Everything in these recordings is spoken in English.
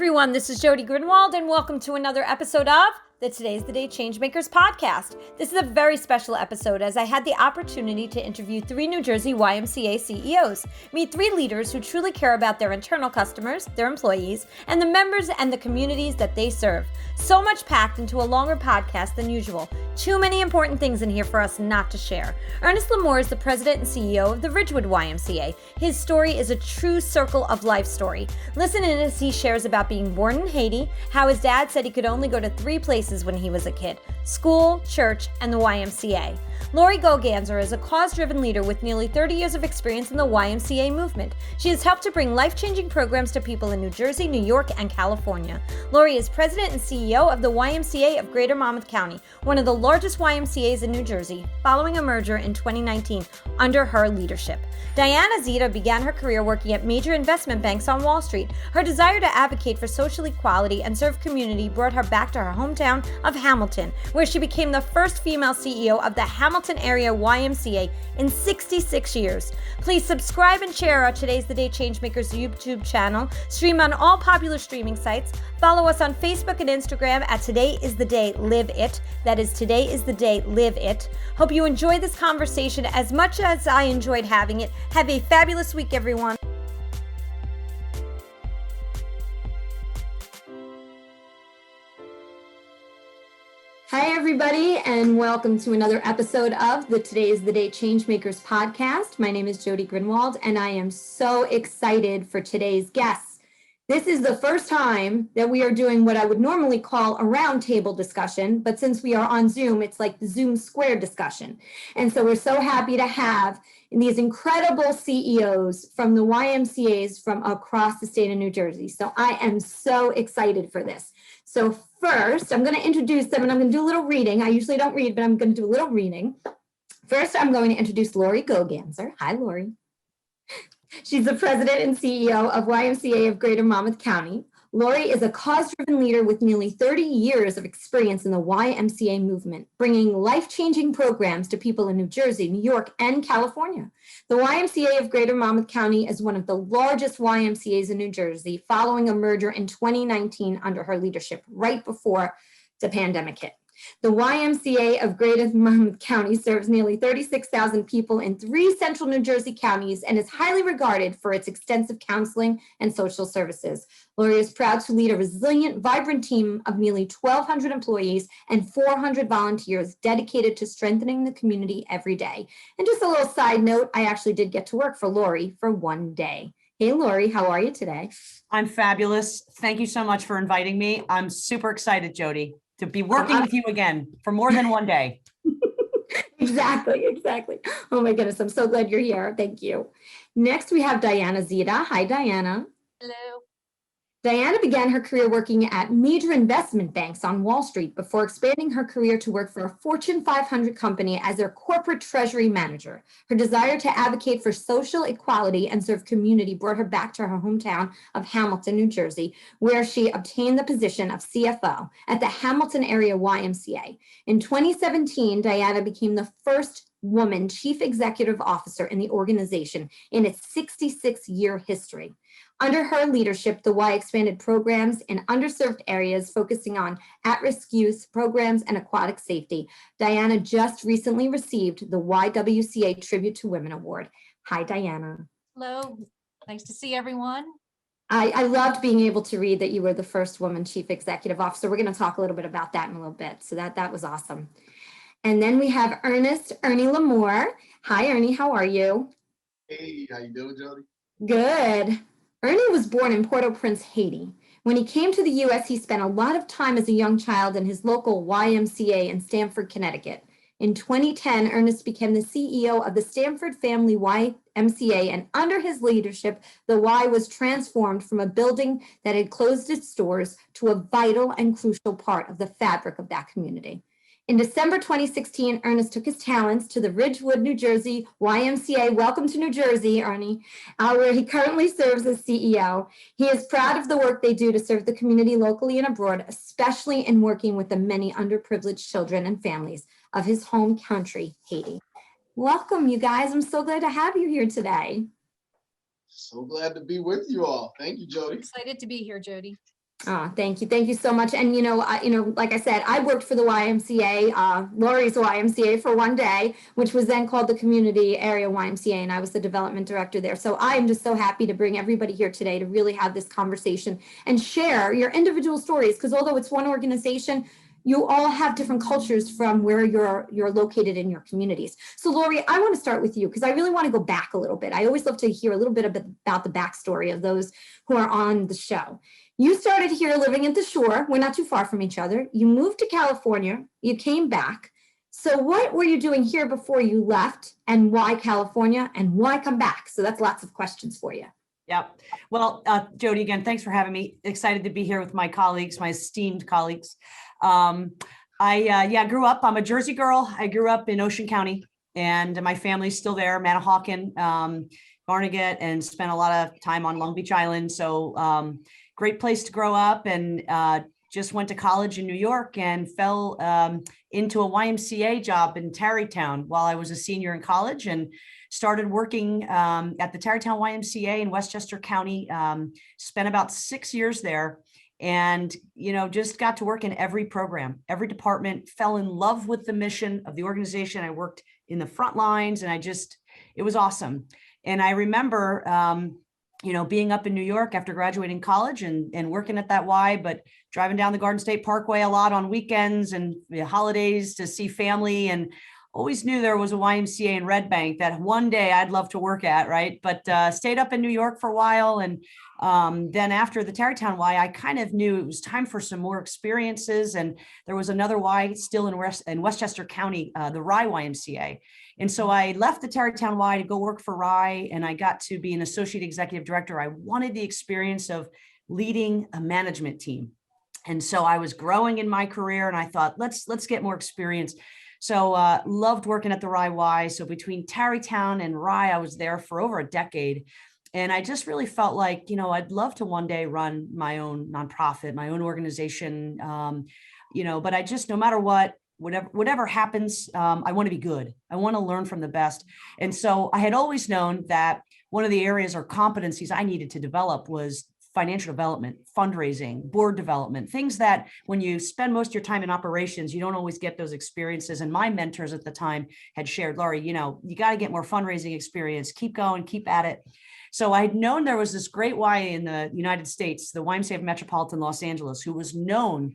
everyone, this is Jody Grinwald, and welcome to another episode of the Today's the Day Changemakers podcast. This is a very special episode as I had the opportunity to interview 3 New Jersey YMCA CEOs, meet 3 leaders who truly care about their internal customers, their employees, and the members and the communities that they serve. So much packed into a longer podcast than usual. Too many important things in here for us not to share. Ernest Lemore is the president and CEO of the Ridgewood YMCA. His story is a true circle of life story. Listen in as he shares about being born in Haiti, how his dad said he could only go to 3 places when he was a kid: school, church, and the YMCA. Laurie Goganzer is a cause-driven leader with nearly 30 years of experience in the YMCA movement. She has helped to bring life-changing programs to people in New Jersey, New York, and California. Laurie is president and CEO of the YMCA of Greater Monmouth County, one of the largest YMCAs in New Jersey, following a merger in 2019 under her leadership. Zita began her career working at major investment banks on Wall Street. Her desire to advocate for social equality and serve community brought her back to her hometown of Hamilton, where she became the first female CEO of the Hamilton Area YMCA in 66 years. Please subscribe and share our Today's the Day Changemakers YouTube channel, stream on all popular streaming sites, follow us on Facebook and Instagram at Today is the Day Live It. That is Today is the Day Live It. Hope you enjoy this conversation as much as I enjoyed having it. Have a fabulous week, everyone. Hi, everybody, and welcome to another episode of the Today's the Day Changemakers podcast. My name is Jody Grinwald, and I am so excited for today's guests. This is the first time that we are doing what I would normally call a roundtable discussion, but since we are on Zoom, it's like the Zoom Square discussion. And so we're so happy to have these incredible CEOs from the YMCAs from across the state of New Jersey. So I am so excited for this. So first, I'm going to introduce them, and I'm going to do a little reading. I usually don't read, but I'm going to do a little reading. First, I'm going to introduce Laurie Goganzer. Hi, Laurie. She's the president and CEO of YMCA of Greater Monmouth County. Laurie is a cause-driven leader with nearly 30 years of experience in the YMCA movement, bringing life-changing programs to people in New Jersey, New York, and California. The YMCA of Greater Monmouth County is one of the largest YMCAs in New Jersey, following a merger in 2019 under her leadership, right before the pandemic hit. The YMCA of Greater Monmouth County serves nearly 36,000 people in 3 central New Jersey counties and is highly regarded for its extensive counseling and social services. Laurie is proud to lead a resilient, vibrant team of nearly 1,200 employees and 400 volunteers dedicated to strengthening the community every day. And just a little side note, I actually did get to work for Laurie for one day. Hey, Laurie, how are you today? I'm fabulous. Thank you so much for inviting me. I'm super excited, Jody, to be working with you again for more than one day. Exactly. Oh my goodness, I'm so glad you're here. Thank you. Next, we have Zita. Hi, Diana. Hello. Diana began her career working at major investment banks on Wall Street before expanding her career to work for a Fortune 500 company as their corporate treasury manager. Her desire to advocate for social equality and serve community brought her back to her hometown of Hamilton, New Jersey, where she obtained the position of CFO at the Hamilton Area YMCA. In 2017, Diana became the first woman chief executive officer in the organization in its 66-year history. Under her leadership, the Y expanded programs in underserved areas, focusing on at-risk youth programs and aquatic safety. Diana just recently received the YWCA Tribute to Women Award. Hi, Diana. Hello. Nice to see everyone. I loved being able to read that you were the first woman chief executive officer. We're going to talk a little bit about that in a little bit. So that was awesome. And then we have Ernie Lemore. Hi, Ernie. How are you? Hey, how you doing, Jody? Good. Ernie was born in Port-au-Prince, Haiti. When he came to the U.S., he spent a lot of time as a young child in his local YMCA in Stamford, Connecticut. In 2010, Ernest became the CEO of the Stamford Family YMCA, and under his leadership, the Y was transformed from a building that had closed its doors to a vital and crucial part of the fabric of that community. In December 2016, Ernest took his talents to the Ridgewood, New Jersey YMCA. Welcome to New Jersey, Ernie, where he currently serves as CEO. He is proud of the work they do to serve the community locally and abroad, especially in working with the many underprivileged children and families of his home country, Haiti. Welcome, you guys. I'm so glad to have you here today. So glad to be with you all. Thank you, Jody. Excited to be here, Jody. Oh, thank you. Thank you so much. And, like I said, I worked for the YMCA, Laurie's YMCA for one day, which was then called the Community Area YMCA, and I was the development director there. So I am just so happy to bring everybody here today to really have this conversation and share your individual stories, because although it's one organization, you all have different cultures from where you're located in your communities. So Laurie, I want to start with you because I really want to go back a little bit. I always love to hear a little bit about the backstory of those who are on the show. You started here living at the shore. We're not too far from each other. You moved to California. You came back. So what were you doing here before you left, and why California, and why come back? So that's lots of questions for you. Yep. Well, Jody, again, thanks for having me. Excited to be here with my colleagues, my esteemed colleagues. I grew up, I'm a Jersey girl. I grew up in Ocean County, and my family's still there, Manahawkin, Barnegat, and spent a lot of time on Long Beach Island. So great place to grow up, and just went to college in New York and fell into a YMCA job in Tarrytown while I was a senior in college, and started working at the Tarrytown YMCA in Westchester County, spent about 6 years there, and just got to work in every program, every department, fell in love with the mission of the organization. I worked in the front lines, and it was awesome. And I remember being up in New York after graduating college and working at that Y, but driving down the Garden State Parkway a lot on weekends and the holidays to see family, and always knew there was a YMCA in Red Bank that one day I'd love to work at, right? But stayed up in New York for a while. And then after the Tarrytown Y, I kind of knew it was time for some more experiences. And there was another Y still in Westchester County, the Rye YMCA. And so I left the Tarrytown Y to go work for Rye, and I got to be an associate executive director. I wanted the experience of leading a management team. And so I was growing in my career, and I thought, let's get more experience. So loved working at the Rye Y. So between Tarrytown and Rye, I was there for over a decade. And I just really felt like, I'd love to one day run my own nonprofit, my own organization, but I just, no matter whatever happens, I want to be good. I want to learn from the best. And so I had always known that one of the areas or competencies I needed to develop was financial development, fundraising, board development, things that when you spend most of your time in operations, you don't always get those experiences. And my mentors at the time had shared, Laurie, you got to get more fundraising experience, keep going, keep at it. So I had known there was this great Y in the United States, the YMCA of Metropolitan Los Angeles, who was known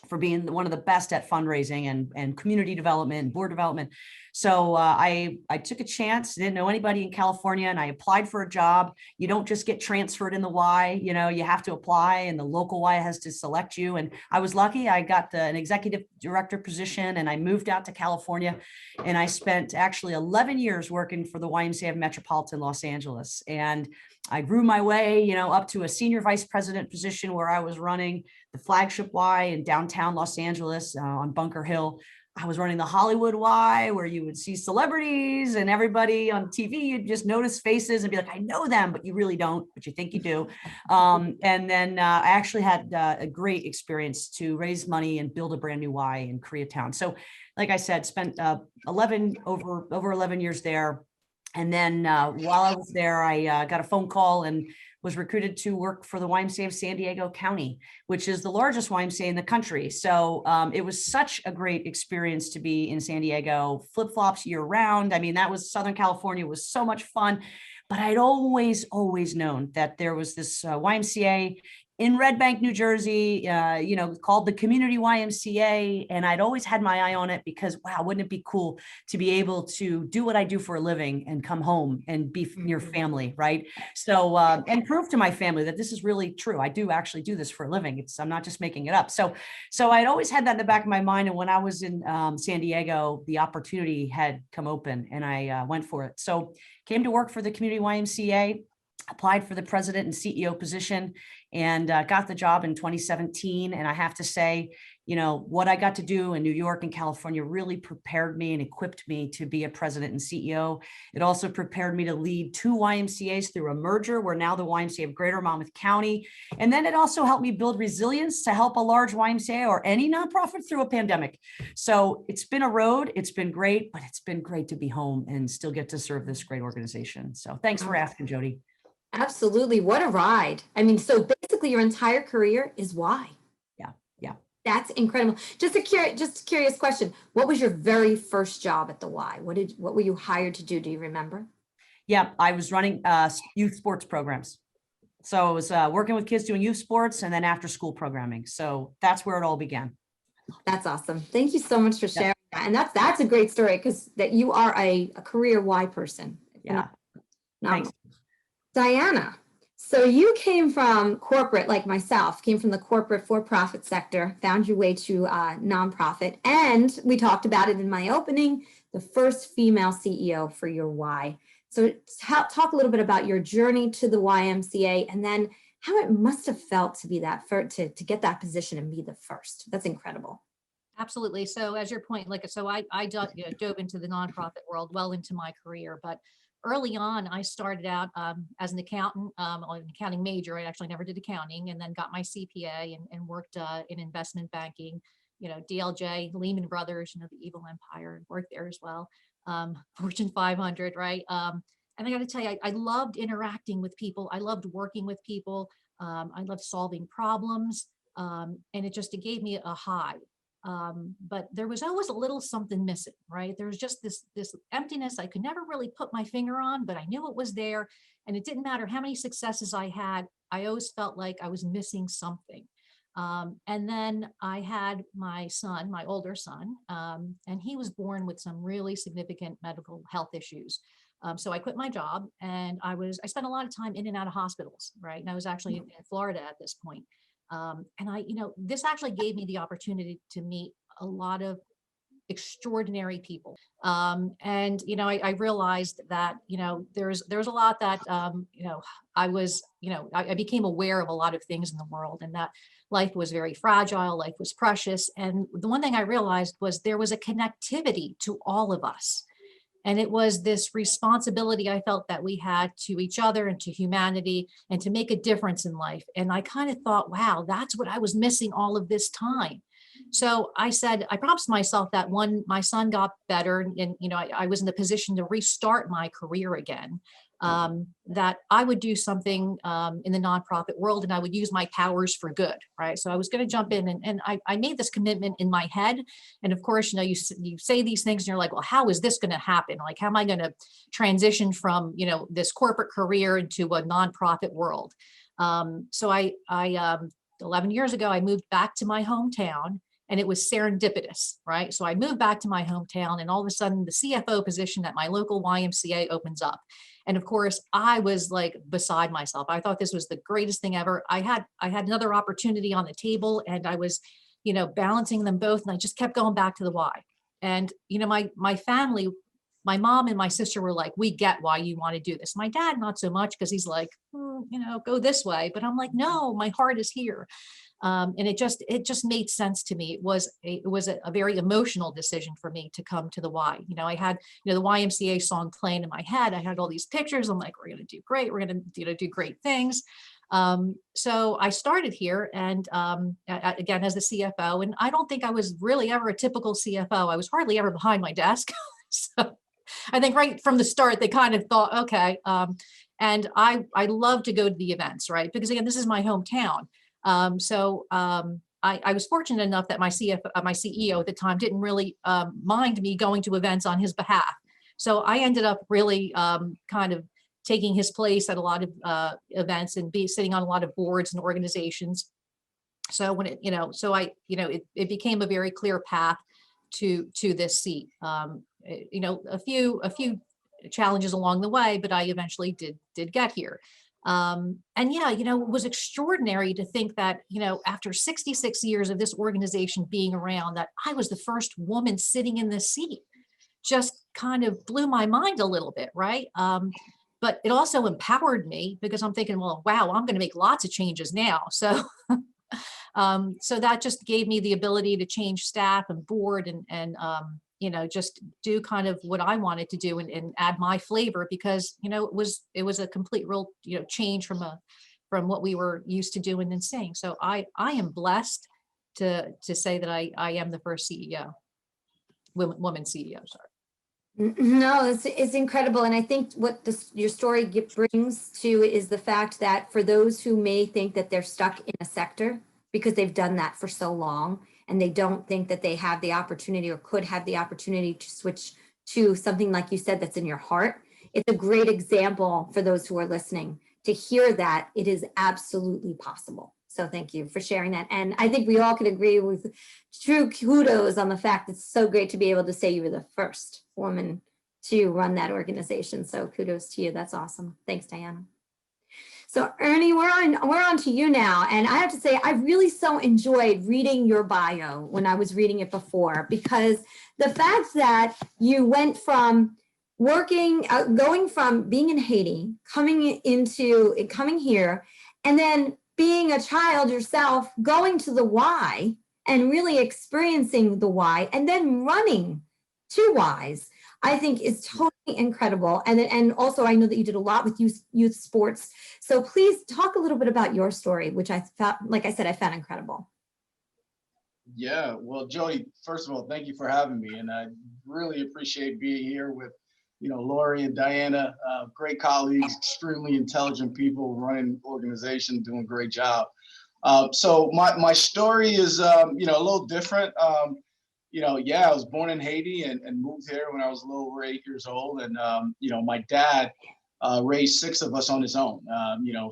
for being one of the best at fundraising and community development and board development. So I took a chance, didn't know anybody in California, and I applied for a job. You don't just get transferred in the Y, you have to apply, and the local Y has to select you. And I was lucky. I got an executive director position, and I moved out to California, and I spent actually 11 years working for the YMCA of Metropolitan Los Angeles. And I grew my way, up to a senior vice president position where I was running the flagship Y in downtown Los Angeles on Bunker Hill. I was running the Hollywood Y, where you would see celebrities and everybody on TV. You'd just notice faces and be like, I know them, but you really don't, but you think you do. And then I actually had a great experience to raise money and build a brand new Y in Koreatown. So like I said, spent over 11 years there. And then while I was there, I got a phone call and was recruited to work for the YMCA of San Diego County, which is the largest YMCA in the country. So it was such a great experience to be in San Diego, flip-flops year round. I mean, Southern California was so much fun, but I'd always known that there was this YMCA in Red Bank, New Jersey, called the Community YMCA. And I'd always had my eye on it because, wow, wouldn't it be cool to be able to do what I do for a living and come home and be near family, right? So, and prove to my family that this is really true. I do actually do this for a living. I'm not just making it up. So I'd always had that in the back of my mind. And when I was in San Diego, the opportunity had come open and I went for it. So came to work for the Community YMCA, applied for the president and CEO position, and got the job in 2017. And I have to say, what I got to do in New York and California really prepared me and equipped me to be a president and CEO. It also prepared me to lead 2 YMCAs through a merger. We're now the YMCA of Greater Monmouth County. And then it also helped me build resilience to help a large YMCA or any nonprofit through a pandemic. So it's been a road. It's been great, but it's been great to be home and still get to serve this great organization. So thanks for asking, Jody. Absolutely. What a ride. I mean, so basically your entire career is why. Yeah, yeah. That's incredible. Just a curious question. What was your very first job at the Y? What were you hired to do? Do you remember? Yeah, I was running youth sports programs. So I was working with kids doing youth sports and then after school programming. So that's where it all began. That's awesome. Thank you so much for sharing that. And that's a great story because that you are a career Y person. Yeah. No. Thanks. Diana, so you came from corporate, like myself, came from the corporate for-profit sector, found your way to nonprofit, and we talked about it in my opening, the first female CEO for your Y. So talk a little bit about your journey to the YMCA and then how it must have felt to be that first, to get that position and be the first. That's incredible. Absolutely. So as your point, I dove into the nonprofit world well into my career, but early on, I started out as an accountant, an accounting major. I actually never did accounting, and then got my CPA and worked in investment banking, DLJ, Lehman Brothers, the evil empire, worked there as well. Fortune 500, right? And I got to tell you, I loved interacting with people. I loved working with people. I loved solving problems. And it gave me a high. But there was always a little something missing, right? There was just this emptiness I could never really put my finger on, but I knew it was there. And it didn't matter how many successes I had, I always felt like I was missing something. And then I had my son, my older son, and he was born with some really significant medical health issues. So I quit my job and I spent a lot of time in and out of hospitals, right? And I was actually in Florida at this point. And this actually gave me the opportunity to meet a lot of extraordinary people. I realized that, there's a lot that, I became aware of a lot of things in the world and that life was very fragile, life was precious. And the one thing I realized was there was a connectivity to all of us. And it was this responsibility I felt that we had to each other and to humanity and to make a difference in life. And I kind of thought, wow, that's what I was missing all of this time. So I promised myself that when my son got better and I was in a position to restart my career again, that I would do something in the nonprofit world and I would use my powers for good, right? So I was going to jump in and I made this commitment in my head. And of course, you say these things and you're like, well, how is this going to happen? Like, how am I going to transition from, this corporate career into a nonprofit world? So I 11 years ago, I moved back to my hometown. And it was serendipitous, right? So I moved back to my hometown and all of a sudden the CFO position at my local YMCA opens up. And of course, I was like beside myself. I thought this was the greatest thing ever. I had another opportunity on the table and I was, balancing them both. And I just kept going back to the Y. And, my family, my mom and my sister were like, we get why you want to do this. My dad, not so much, because he's like, go this way. But I'm like, no, my heart is here. And it just made sense to me. It was a very emotional decision for me to come to the Y. I had, the YMCA song playing in my head. I had all these pictures. I'm like, we're going to do great. We're going to do great things. So I started here and again, as the CFO, and I don't think I was really ever a typical CFO. I was hardly ever behind my desk. So I think right from the start, they kind of thought, okay. And I love to go to the events, right? Because again, this is my hometown. I was fortunate enough that my CEO at the time didn't really mind me going to events on his behalf. So I ended up really kind of taking his place at a lot of events and sitting on a lot of boards and organizations. So when it became a very clear path to this seat. A few challenges along the way, but I eventually did get here. It was extraordinary to think that, after 66 years of this organization being around, that I was the first woman sitting in this seat. Just kind of blew my mind a little bit, right? But it also empowered me because I'm thinking, well, wow, I'm going to make lots of changes now. So, so that just gave me the ability to change staff and board and just do kind of what I wanted to do and add my flavor because, it was a complete real, change from what we were used to doing and seeing. So I am blessed to say that I am the first CEO, woman CEO, sorry. No, it's incredible. And I think what your story brings to is the fact that for those who may think that they're stuck in a sector because they've done that for so long and they don't think that they have the opportunity or could have the opportunity to switch to something like you said that's in your heart, it's a great example for those who are listening to hear that it is absolutely possible. So thank you for sharing that. And I think we all could agree with true kudos on the fact that it's so great to be able to say you were the first woman to run that organization. So kudos to you. That's awesome. Thanks, Diana. So Ernie, we're on to you now. And I have to say, I really so enjoyed reading your bio when I was reading it before, because the fact that you went from going from being in Haiti, coming here, and then being a child yourself, going to the Y and really experiencing the Y and then running 2 Ys, I think is totally incredible. And also I know that you did a lot with youth sports. So please talk a little bit about your story, which I found, like I said, I found incredible. Yeah, well, Jody, first of all, thank you for having me. And I really appreciate being here with, Laurie and Diana, great colleagues, extremely intelligent people running organizations, doing a great job. So my story is, a little different. I was born in Haiti and moved here when I was a little over 8 years old. And, my dad raised 6 of us on his own,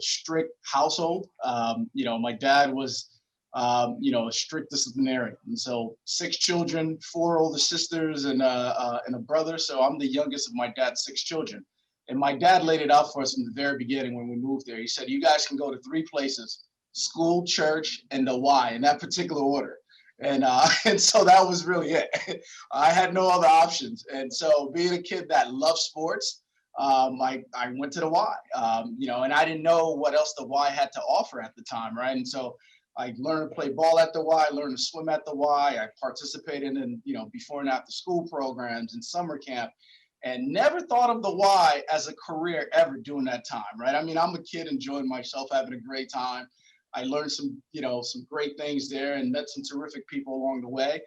strict household. My dad was, a strict disciplinarian. And so 6 children, 4 older sisters and a brother. So I'm the youngest of my dad's 6 children. And my dad laid it out for us from the very beginning when we moved there. He said, you guys can go to 3 places: school, church, and the Y, in that particular order. And so that was really it. I had no other options. And so being a kid that loved sports, I went to the Y, and I didn't know what else the Y had to offer at the time, right? And so I learned to play ball at the Y, learned to swim at the Y. I participated in, before and after school programs and summer camp, and never thought of the Y as a career ever during that time, right? I mean, I'm a kid enjoying myself, having a great time. I learned some great things there and met some terrific people along the way.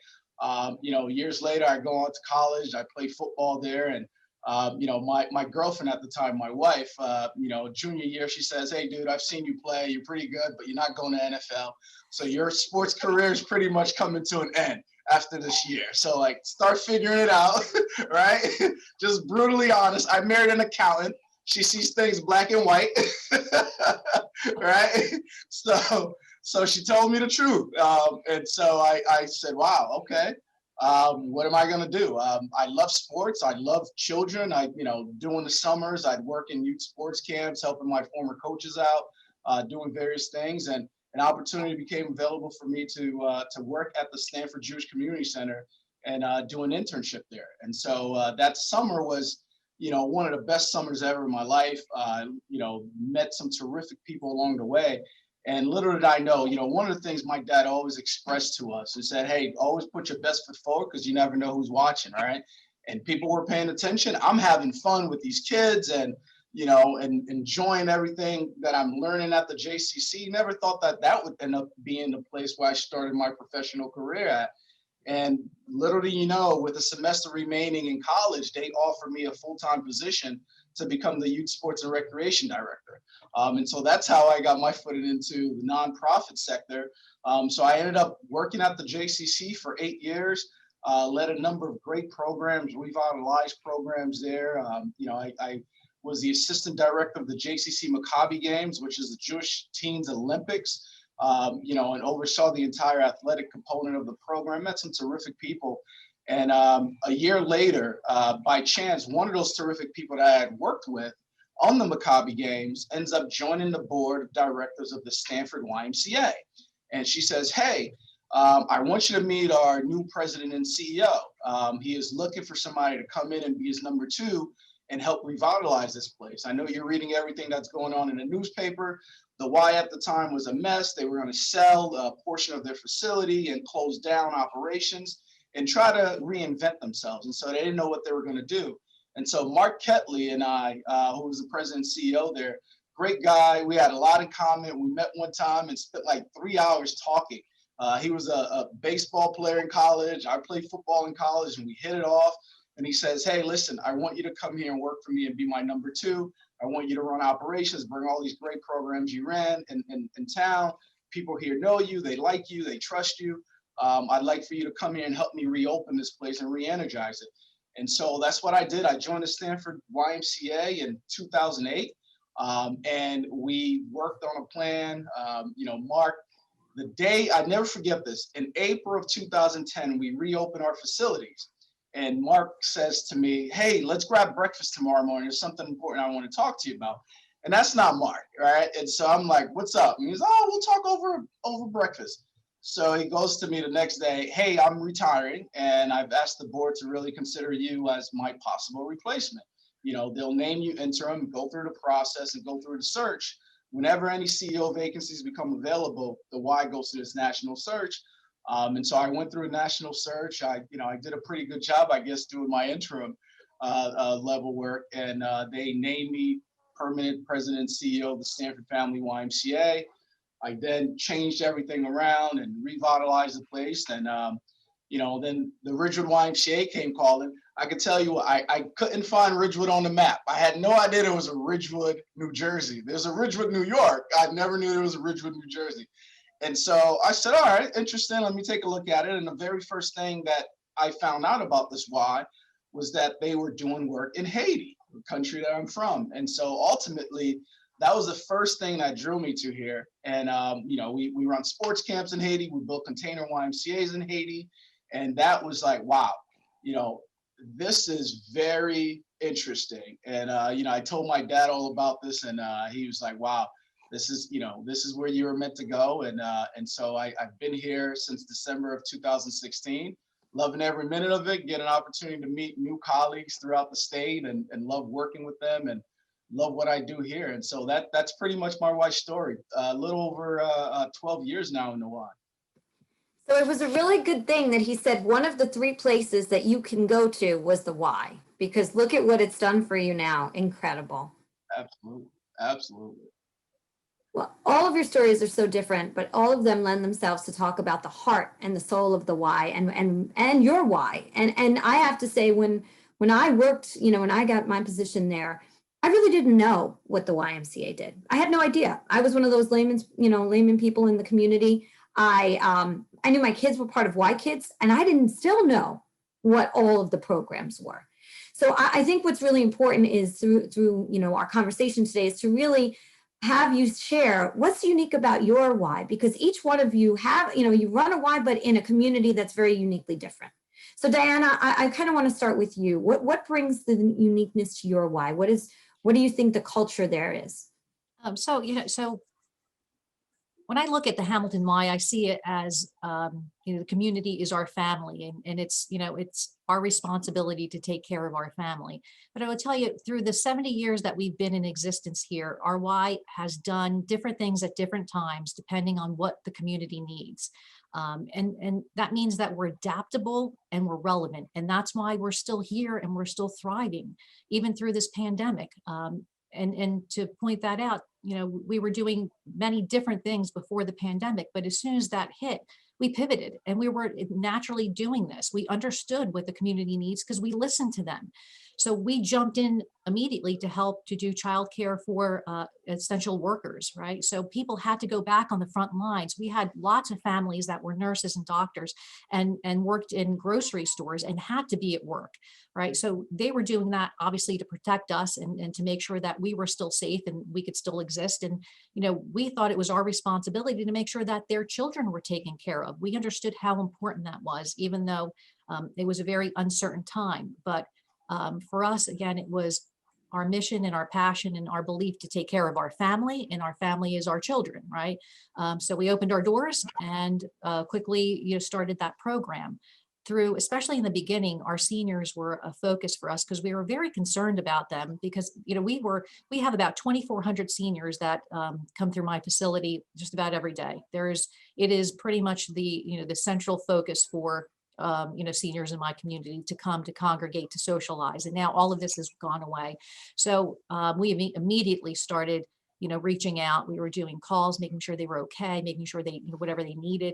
Years later, I go on to college. I play football there, and my girlfriend at the time, my wife, junior year, she says, "Hey, dude, I've seen you play. You're pretty good, but you're not going to NFL. So your sports career is pretty much coming to an end after this year. So start figuring it out," right? Just brutally honest. I married an accountant. She sees things black and white, right? So she told me the truth. And so I said, wow, okay. What am I going to do? I love sports. I love children. During the summers, I'd work in youth sports camps, helping my former coaches out, doing various things. And an opportunity became available for me to work at the Stanford Jewish Community Center and do an internship there. And so that summer was, one of the best summers ever in my life. Met some terrific people along the way. And little did I know, one of the things my dad always expressed to us and said, hey, always put your best foot forward because you never know who's watching, all right? And people were paying attention. I'm having fun with these kids and, and enjoying everything that I'm learning at the JCC. Never thought that would end up being the place where I started my professional career at. And little do you know, with a semester remaining in college, they offered me a full-time position to become the youth sports and recreation director. And so that's how I got my foot into the nonprofit sector. So I ended up working at the JCC for 8 years, led a number of great programs, revitalized programs there. I was the assistant director of the JCC Maccabi Games, which is the Jewish Teens Olympics. And oversaw the entire athletic component of the program. Met some terrific people. And a year later, by chance, one of those terrific people that I had worked with on the Maccabi Games ends up joining the board of directors of the Stanford YMCA. And she says, hey, I want you to meet our new president and CEO. He is looking for somebody to come in and be his number 2 and help revitalize this place. I know you're reading everything that's going on in the newspaper. The Y at the time was a mess. They were going to sell a portion of their facility and close down operations and try to reinvent themselves. And so they didn't know what they were going to do. And so Mark Ketley and I, who was the president and CEO there, great guy. We had a lot in common. We met one time and spent 3 hours talking. He was a baseball player in college. I played football in college and we hit it off. And he says, hey, listen, I want you to come here and work for me and be my number two. I want you to run operations, bring all these great programs you ran in town. People here know you, they like you, they trust you. I'd like for you to come here and help me reopen this place and re-energize it. And so that's what I did. I joined the Stanford YMCA in 2008. And we worked on a plan, Mark, the day, I never forget this, in April of 2010, we reopened our facilities. And Mark says to me, hey, let's grab breakfast tomorrow morning. There's something important I want to talk to you about. And that's not Mark, right? And so I'm like, what's up? And he's, oh, we'll talk over breakfast. So he goes to me the next day, hey, I'm retiring, and I've asked the board to really consider you as my possible replacement. They'll name you interim, go through the process and go through the search. Whenever any CEO vacancies become available, the Y goes to this national search. And so I went through a national search. I did a pretty good job, I guess, doing my interim level work. And they named me permanent president and CEO of the Stanford Family YMCA. I then changed everything around and revitalized the place. And, then the Ridgewood YMCA came calling. I could tell you, I couldn't find Ridgewood on the map. I had no idea there was a Ridgewood, New Jersey. There's a Ridgewood, New York. I never knew there was a Ridgewood, New Jersey. And so I said, all right, interesting. Let me take a look at it. And the very first thing that I found out about this Y was that they were doing work in Haiti, the country that I'm from. And so ultimately, that was the first thing that drew me to here. And, we run sports camps in Haiti. We built container YMCAs in Haiti. And that was like, wow, this is very interesting. And, I told my dad all about this, and he was like, wow, this is where you were meant to go. And so I've been here since December of 2016, loving every minute of it, get an opportunity to meet new colleagues throughout the state and love working with them and love what I do here. And so that's pretty much my Y story. A little over 12 years now in the Y. So it was a really good thing that he said one of the 3 places that you can go to was the Y, because look at what it's done for you now. Incredible. Absolutely. Well, all of your stories are so different, but all of them lend themselves to talk about the heart and the soul of the Y and your Y. And I have to say, when I worked, when I got my position there, I really didn't know what the YMCA did. I had no idea. I was one of those layman people in the community. I knew my kids were part of Y Kids, and I didn't still know what all of the programs were. So I think what's really important is through our conversation today is to really have you share what's unique about your Y, because each one of you have, you run a Y, but in a community that's very uniquely different. So Diana, I kind of want to start with you. What brings the uniqueness to your Y? What do you think the culture there is? So when I look at the Hamilton Y, I see it as, the community is our family, and it's our responsibility to take care of our family. But I will tell you, through the 70 years that we've been in existence here, our Y has done different things at different times, depending on what the community needs. And that means that we're adaptable and we're relevant. And that's why we're still here and we're still thriving, even through this pandemic. And to point that out, we were doing many different things before the pandemic, but as soon as that hit, we pivoted and we were naturally doing this. We understood what the community needs because we listened to them. So we jumped in immediately to help to do childcare for essential workers, right? So people had to go back on the front lines. We had lots of families that were nurses and doctors and worked in grocery stores and had to be at work, right? So they were doing that obviously to protect us and to make sure that we were still safe and we could still exist. And, we thought it was our responsibility to make sure that their children were taken care of. We understood how important that was, even though it was a very uncertain time. But for us, again, it was our mission and our passion and our belief to take care of our family, and our family is our children, right? So we opened our doors and quickly, started that program. Through, especially in the beginning, our seniors were a focus for us because we were very concerned about them because, we have about 2,400 seniors that come through my facility just about every day. It is pretty much the central focus for seniors in my community to come to congregate, to socialize. And now all of this has gone away. So we immediately started, reaching out. We were doing calls, making sure they were okay, making sure they, whatever they needed.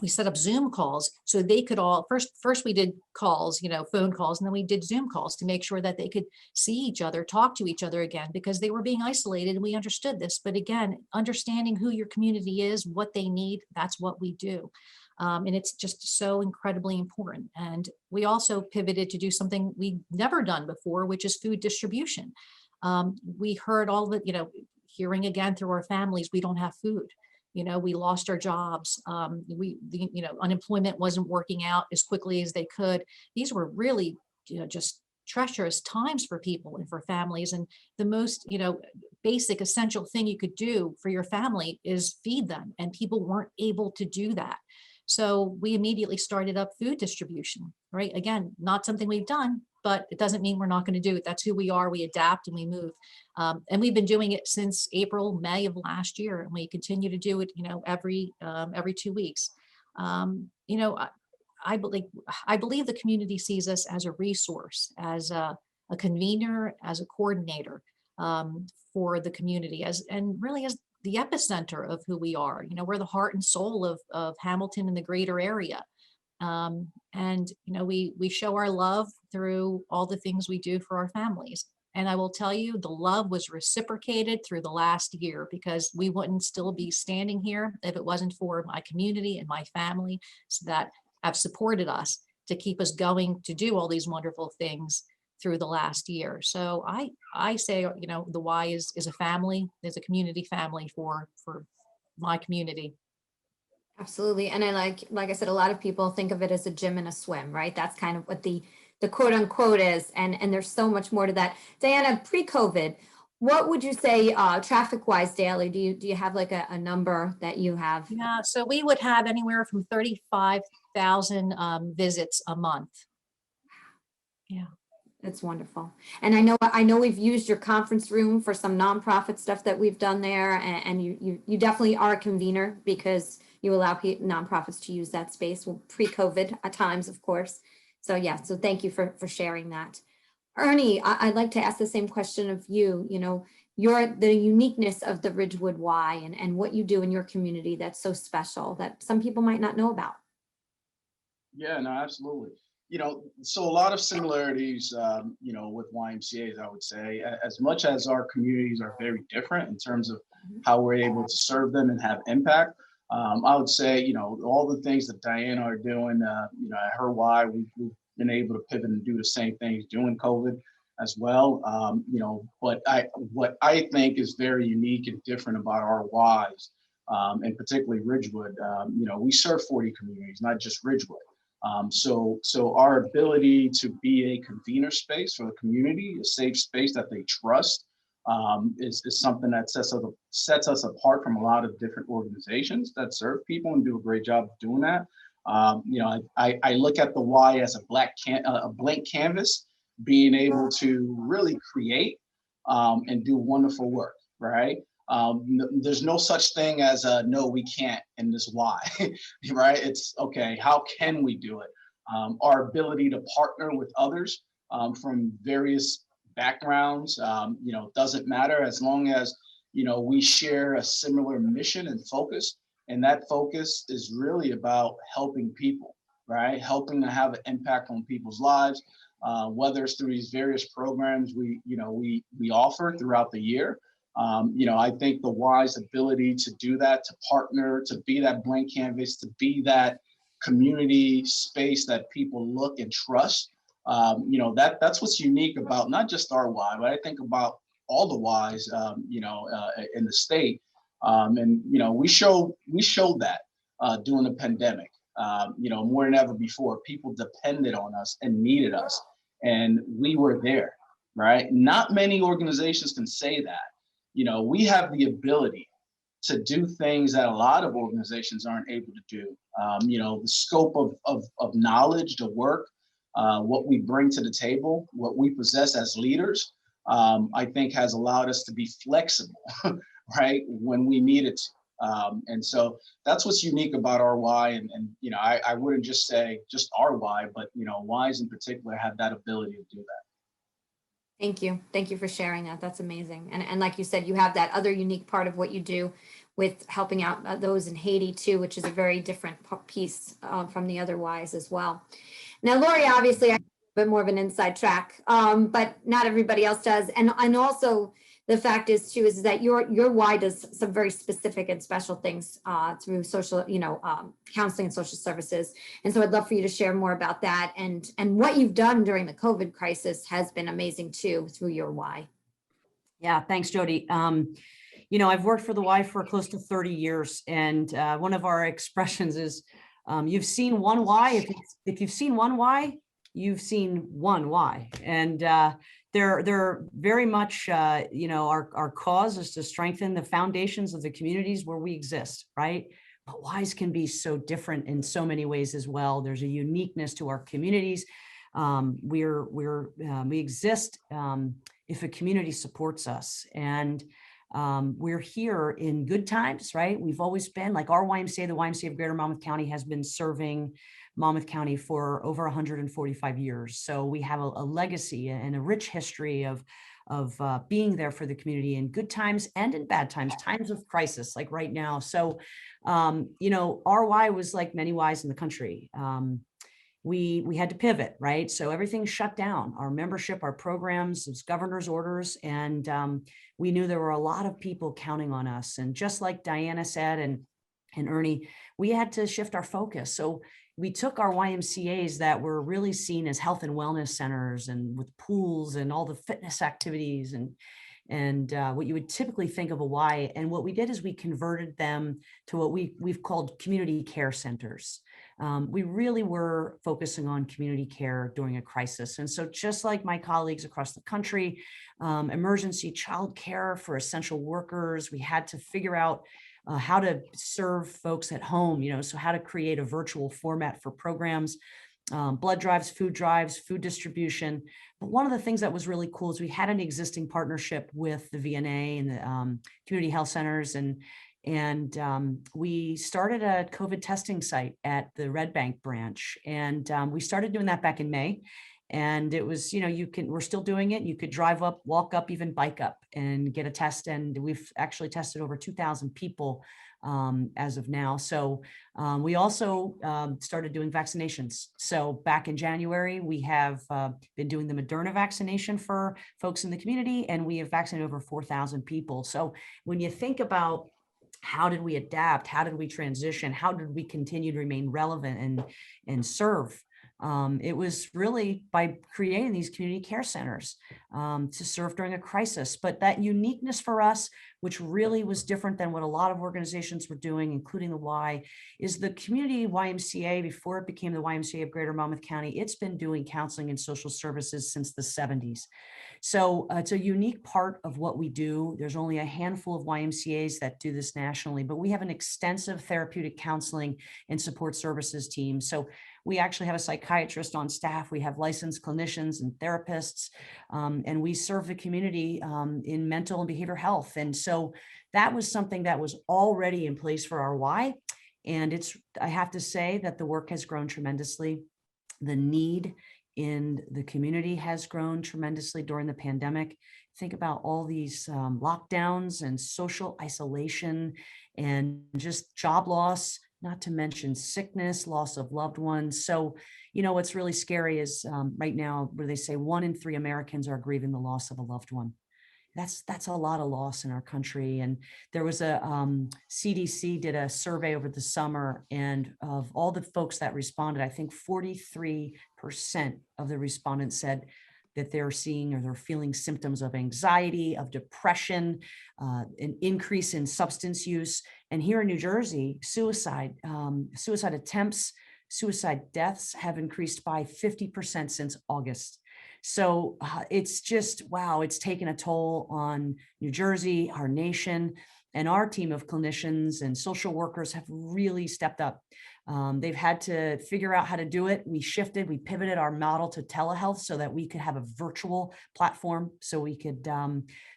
we set up Zoom calls so they could all first we did calls, phone calls, and then we did Zoom calls to make sure that they could see each other, talk to each other again, because they were being isolated, and we understood this. But again, understanding who your community is, what they need, that's what we do. And it's just so incredibly important. And we also pivoted to do something we'd never done before, which is food distribution. We heard all the, hearing again through our families, we don't have food. We lost our jobs. Unemployment wasn't working out as quickly as they could. These were really, just treacherous times for people and for families. And the most, basic essential thing you could do for your family is feed them. And people weren't able to do that. So we immediately started up food distribution, right? Again, not something we've done, but it doesn't mean we're not going to do it. That's who we are. We adapt and we move. And we've been doing it since April, May of last year, and we continue to do it, every 2 weeks. I believe the community sees us as a resource, as a convener, as a coordinator for the community, and really as the epicenter of who we are. We're the heart and soul of Hamilton and the greater area. And we show our love through all the things we do for our families. And I will tell you, the love was reciprocated through the last year, because we wouldn't still be standing here if it wasn't for my community and my family, so that have supported us to keep us going to do all these wonderful things through the last year. So I say, the Y is a family, is a community family for my community. Absolutely. And I like I said, a lot of people think of it as a gym and a swim, right? That's kind of what the quote unquote is. And there's so much more to that. Diana, pre-COVID, what would you say traffic wise daily? Do you have like a number that you have? Yeah, so we would have anywhere from 35,000 visits a month. Yeah. That's wonderful. And I know we've used your conference room for some nonprofit stuff that we've done there. And you definitely are a convener, because you allow nonprofits to use that space. Well, pre-COVID at times, of course. So yeah, so thank you for sharing that. Ernie, I'd like to ask the same question of you. The uniqueness of the Ridgewood Y and what you do in your community that's so special that some people might not know about. Yeah, no, absolutely. So a lot of similarities, with YMCA's, I would say, as much as our communities are very different in terms of how we're able to serve them and have impact. I would say, all the things that Diana are doing, at her Y, we've been able to pivot and do the same things during COVID as well. But what I think is very unique and different about our Ys, and particularly Ridgewood, we serve 40 communities, not just Ridgewood. So our ability to be a convener space for the community, a safe space that they trust, is something that sets us apart from a lot of different organizations that serve people and do a great job of doing that. I look at the Y as a blank canvas, being able to really create and do wonderful work, right? There's no such thing as a no, we can't in this Y, right? It's okay, how can we do it? Our ability to partner with others from various backgrounds, doesn't matter, as long as, we share a similar mission and focus. And that focus is really about helping people, right? Helping to have an impact on people's lives, whether it's through these various programs we offer throughout the year. I think the Y's ability to do that, to partner, to be that blank canvas, to be that community space that people look and trust, that's what's unique about not just our Y, but I think about all the Ys, in the state. And we showed that during the pandemic, more than ever before. People depended on us and needed us, and we were there, right? Not many organizations can say that. We have the ability to do things that a lot of organizations aren't able to do. The scope of knowledge, the work, what we bring to the table, what we possess as leaders, I think has allowed us to be flexible, right, when we need it. And so that's what's unique about our Y. And I wouldn't just say just our Y, but, Ys in particular have that ability to do that. Thank you. Thank you for sharing that. That's amazing. And like you said, you have that other unique part of what you do with helping out those in Haiti too, which is a very different piece from the other Ys as well. Now, Laurie, obviously, I have a bit more of an inside track, but not everybody else does. And also the fact is too, is that your Y does some very specific and special things through social, counseling and social services. And so I'd love for you to share more about that, and what you've done during the COVID crisis has been amazing too through your Y. Yeah, thanks, Jody. I've worked for the Y for close to 30 years, and one of our expressions is, you've seen one Y. If you've seen one Y, you've seen one Y. And they're very much, our cause is to strengthen the foundations of the communities where we exist, right? But Ys can be so different in so many ways as well. There's a uniqueness to our communities. We exist if a community supports us, and we're here in good times, right? We've always been like our YMCA, the YMCA of Greater Monmouth County, has been serving Monmouth County for over 145 years. So we have a legacy and a rich history of being there for the community in good times and in bad times, times of crisis, like right now. So, our Y was like many Ys in the country. We had to pivot, right? So everything shut down, our membership, our programs, those governor's orders. And we knew there were a lot of people counting on us. And just like Diana said, and Ernie, we had to shift our focus. So we took our YMCAs that were really seen as health and wellness centers, and with pools and all the fitness activities and what you would typically think of a Y. And what we did is we converted them to what we've called community care centers. We really were focusing on community care during a crisis. And so just like my colleagues across the country, emergency child care for essential workers, we had to figure out how to serve folks at home, so how to create a virtual format for programs, blood drives, food distribution. But one of the things that was really cool is we had an existing partnership with the VNA and the community health centers, and we started a COVID testing site at the Red Bank branch. And we started doing that back in May. And it was, we're still doing it. You could drive up, walk up, even bike up and get a test. And we've actually tested over 2,000 people as of now. So we also started doing vaccinations. So back in January, we have been doing the Moderna vaccination for folks in the community, and we have vaccinated over 4,000 people. So when you think about how did we adapt, how did we transition, how did we continue to remain relevant and serve, it was really by creating these community care centers to serve during a crisis. But that uniqueness for us, which really was different than what a lot of organizations were doing, including the Y, is the community YMCA, before it became the YMCA of Greater Monmouth County, it's been doing counseling and social services since the 70s. So it's a unique part of what we do. There's only a handful of YMCAs that do this nationally, but we have an extensive therapeutic counseling and support services team. So we actually have a psychiatrist on staff. We have licensed clinicians and therapists, and we serve the community in mental and behavioral health. And so that was something that was already in place for our Y. And I have to say that the work has grown tremendously. The need in the community has grown tremendously during the pandemic. Think about all these lockdowns and social isolation and just job loss, not to mention sickness, loss of loved ones. So, what's really scary is right now, where they say 1 in 3 Americans are grieving the loss of a loved one. That's a lot of loss in our country. And there was a CDC did a survey over the summer, and of all the folks that responded, I think 43% of the respondents said that they're seeing or they're feeling symptoms of anxiety, of depression, an increase in substance use. And here in New Jersey, suicide attempts, suicide deaths have increased by 50% since August. So it's just, wow, it's taken a toll on New Jersey, our nation, and our team of clinicians and social workers have really stepped up. They've had to figure out how to do it. We pivoted our model to telehealth so that we could have a virtual platform, so we could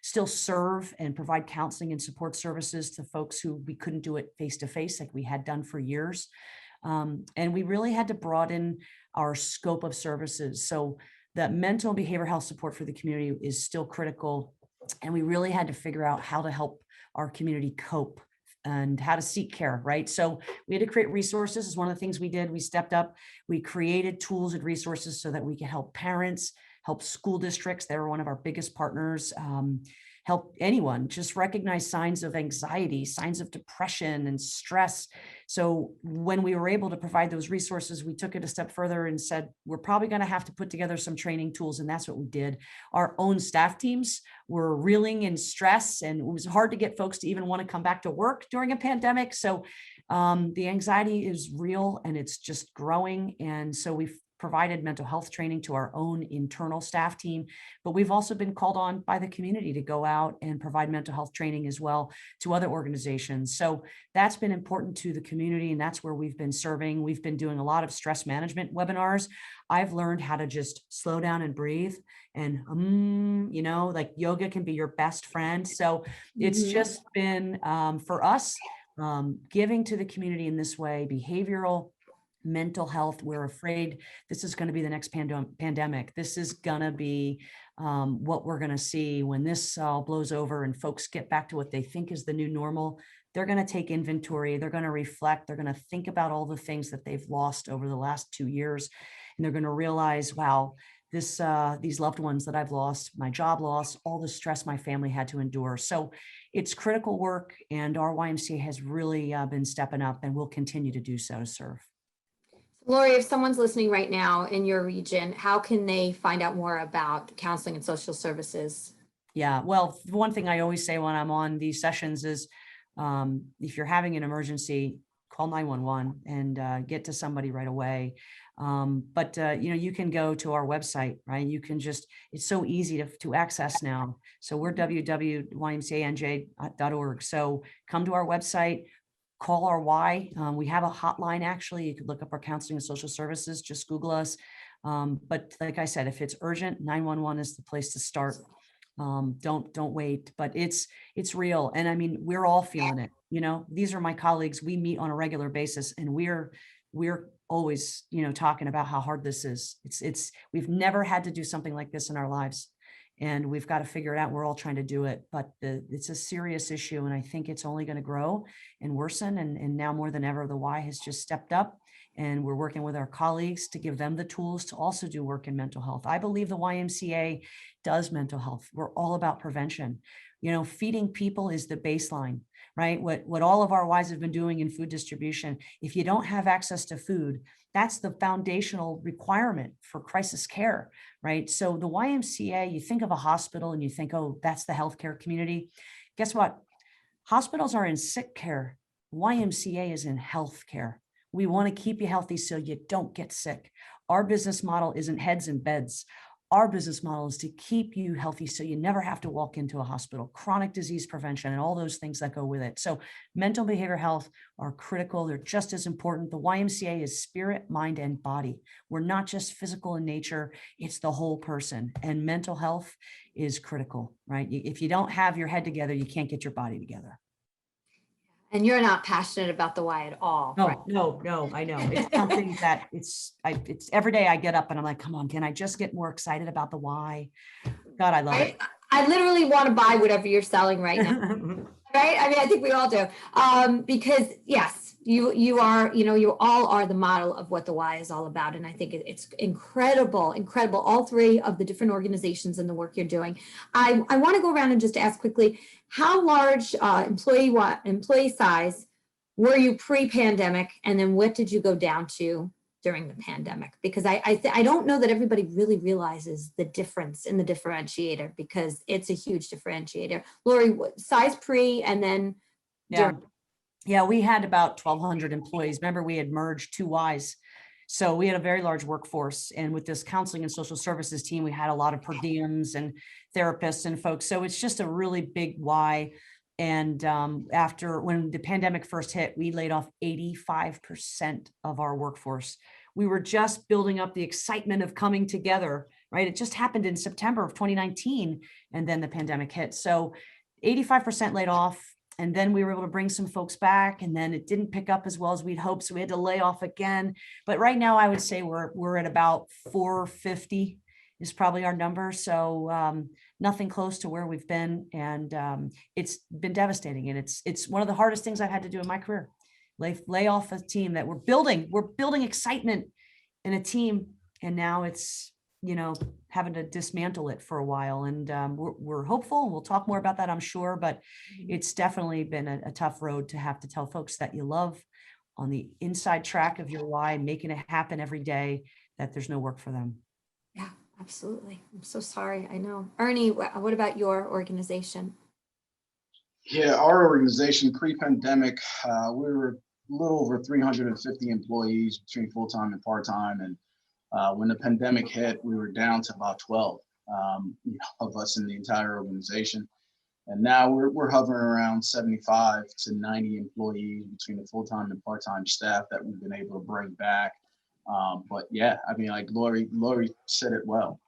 still serve and provide counseling and support services to folks who we couldn't do it face-to-face like we had done for years. And we really had to broaden our scope of services. So the mental and behavioral health support for the community is still critical. And we really had to figure out how to help our community cope and how to seek care, right? So we had to create resources. Is one of the things we did. We stepped up. We created tools and resources so that we could help parents, help school districts. They were one of our biggest partners. Help anyone just recognize signs of anxiety, signs of depression and stress. So when we were able to provide those resources, we took it a step further and said, we're probably going to have to put together some training tools. And that's what we did. Our own staff teams were reeling in stress, and it was hard to get folks to even want to come back to work during a pandemic. So the anxiety is real and it's just growing. And so we've provided mental health training to our own internal staff team, but we've also been called on by the community to go out and provide mental health training as well to other organizations. So that's been important to the community, and that's where we've been serving. We've been doing a lot of stress management webinars. I've learned how to just slow down and breathe, and like yoga can be your best friend. So it's just been for us giving to the community in this way, behavioral mental health. We're afraid this is going to be the next pandemic. This is going to be what we're going to see when this all blows over and folks get back to what they think is the new normal. They're going to take inventory. They're going to reflect. They're going to think about all the things that they've lost over the last 2 years. And they're going to realize, wow, these loved ones that I've lost, my job loss, all the stress my family had to endure. So it's critical work, and our YMCA has really been stepping up and will continue to do so to serve. Laurie, if someone's listening right now in your region, how can they find out more about counseling and social services? Yeah, well, the one thing I always say when I'm on these sessions is if you're having an emergency, call 911 and get to somebody right away. But you can go to our website, right? You can just, it's so easy to access now. So we're www.ymcanj.org. So come to our website, call our Y. We have a hotline, actually. You could look up our counseling and social services, just Google us. But like I said, if it's urgent, 911 is the place to start. Don't wait, but it's real. And I mean, we're all feeling it. These are my colleagues. We meet on a regular basis, and we're always, talking about how hard this is. We've never had to do something like this in our lives, and we've got to figure it out. We're all trying to do it, but it's a serious issue. And I think it's only going to grow and worsen. And now more than ever, the Y has just stepped up, and we're working with our colleagues to give them the tools to also do work in mental health. I believe the YMCA does mental health. We're all about prevention. Feeding people is the baseline, right? What all of our Ys have been doing in food distribution. If you don't have access to food, that's the foundational requirement for crisis care, right? So the YMCA, you think of a hospital and you think, oh, that's the healthcare community. Guess what? Hospitals are in sick care. YMCA is in health care. We want to keep you healthy so you don't get sick. Our business model isn't heads and beds. Our business model is to keep you healthy so you never have to walk into a hospital, chronic disease prevention, and all those things that go with it. So mental and behavioral health are critical. They're just as important. The YMCA is spirit, mind, and body. We're not just physical in nature. It's the whole person. And mental health is critical, right? If you don't have your head together, you can't get your body together. And you're not passionate about the Y at all. No, right? no, I know. It's something that it's every day I get up and I'm like, come on, can I just get more excited about the Y? God, I love it. I literally want to buy whatever you're selling right now. Right? I mean, I think we all do. Because yes, you all are the model of what the Y is all about. And I think it's incredible, all three of the different organizations and the work you're doing. I want to go around and just ask quickly, how large employee size were you pre-pandemic? And then what did you go down to during the pandemic? Because I don't know that everybody really realizes the difference in the differentiator, because it's a huge differentiator. Laurie, size pre and then during. Yeah, we had about 1,200 employees. Remember, we had merged 2 Ys. So we had a very large workforce. And with this counseling and social services team, we had a lot of per diems and therapists and folks. So it's just a really big Y. And when the pandemic first hit, we laid off 85% of our workforce. We were just building up the excitement of coming together, right? It just happened in September of 2019, and then the pandemic hit. So 85% laid off. And then we were able to bring some folks back, and then it didn't pick up as well as we'd hoped. So we had to lay off again. But right now I would say we're at about 450 is probably our number. So nothing close to where we've been. And it's been devastating. And it's one of the hardest things I've had to do in my career. Lay off a team that we're building excitement in a team. And now it's, having to dismantle it for a while. And we're hopeful. We'll talk more about that, I'm sure. But it's definitely been a tough road to have to tell folks that you love on the inside track of your why, making it happen every day, that there's no work for them. Yeah, absolutely. I'm so sorry. I know. Ernie, what about your organization? Yeah, our organization pre-pandemic, we were a little over 350 employees between full-time and part-time. And when the pandemic hit, we were down to about 12 of us in the entire organization. And now we're hovering around 75 to 90 employees between the full-time and part-time staff that we've been able to bring back. But yeah, I mean, like Laurie said it well.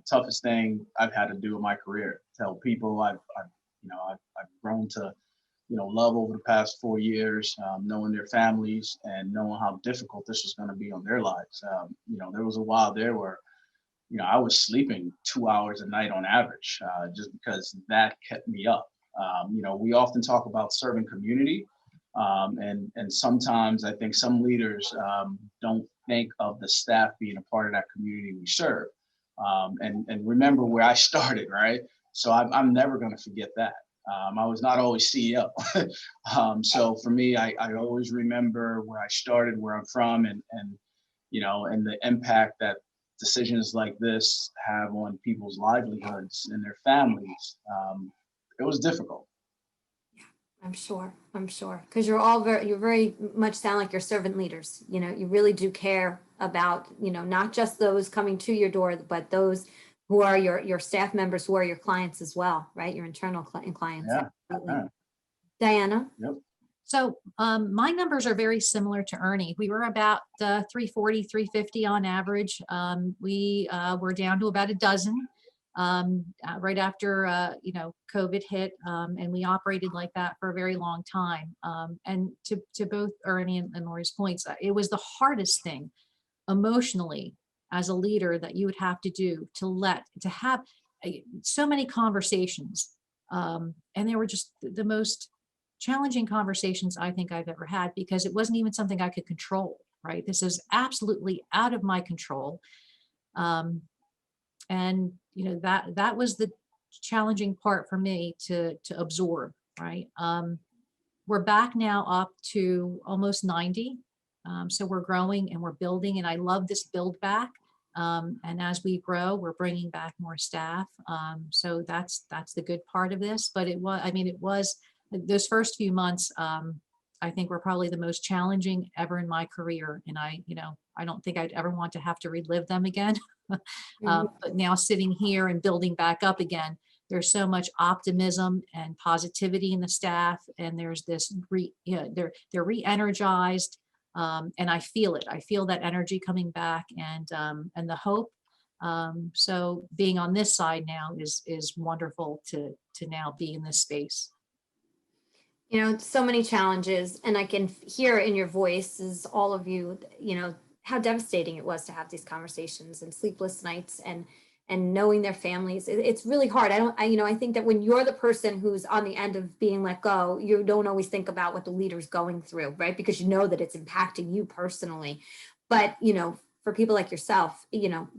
Toughest thing I've had to do in my career, tell people I've grown to, love over the past 4 years, knowing their families and knowing how difficult this was going to be on their lives. There was a while there where, I was sleeping 2 hours a night on average, just because that kept me up. We often talk about serving community, and sometimes I think some leaders don't think of the staff being a part of that community we serve. And remember where I started, right? So I'm never going to forget that. I was not always CEO. So for me, I always remember where I started, where I'm from, and the impact that decisions like this have on people's livelihoods and their families. It was difficult. I'm sure, because you're very much sound like you're servant leaders. You really do care about, not just those coming to your door, but those who are your staff members, who are your clients as well, right? Your internal clients. Yeah. Yeah. Diana? Yep. So my numbers are very similar to Ernie. We were about 340, 350 on average. We were down to about a dozen right after, COVID hit. And we operated like that for a very long time. And to both Ernie and Laurie's points, it was the hardest thing emotionally as a leader that you would have to do to have so many conversations. And they were just the most challenging conversations I think I've ever had, because it wasn't even something I could control, right? This is absolutely out of my control. And that was the challenging part for me to absorb, right? We're back now up to almost 90. So we're growing and we're building, and I love this build back. And as we grow, we're bringing back more staff. So that's the good part of this. But it was those first few months, I think were probably the most challenging ever in my career. And I don't think I'd ever want to have to relive them again. But now sitting here and building back up again, there's so much optimism and positivity in the staff, and there's this they're re-energized. And I feel it. I feel that energy coming back, and the hope. So being on this side now is wonderful to now be in this space. So many challenges, and I can hear in your voices, all of you, how devastating it was to have these conversations and sleepless nights and knowing their families. It's really hard. I think that when you're the person who's on the end of being let go, you don't always think about what the leader's going through, right? Because you know that it's impacting you personally. But, for people like yourself,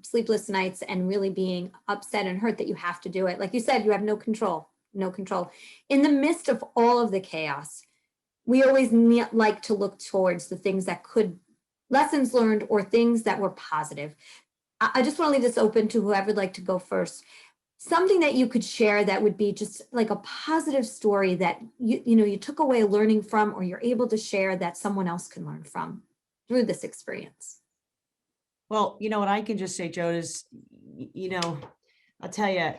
sleepless nights and really being upset and hurt that you have to do it. Like you said, you have no control. In the midst of all of the chaos, we always like to look towards the things that lessons learned or things that were positive. I just want to leave this open to whoever would like to go first. Something that you could share that would be just like a positive story that you took away learning from, or you're able to share that someone else can learn from through this experience. Well, what I can just say, Joe, is, I'll tell you,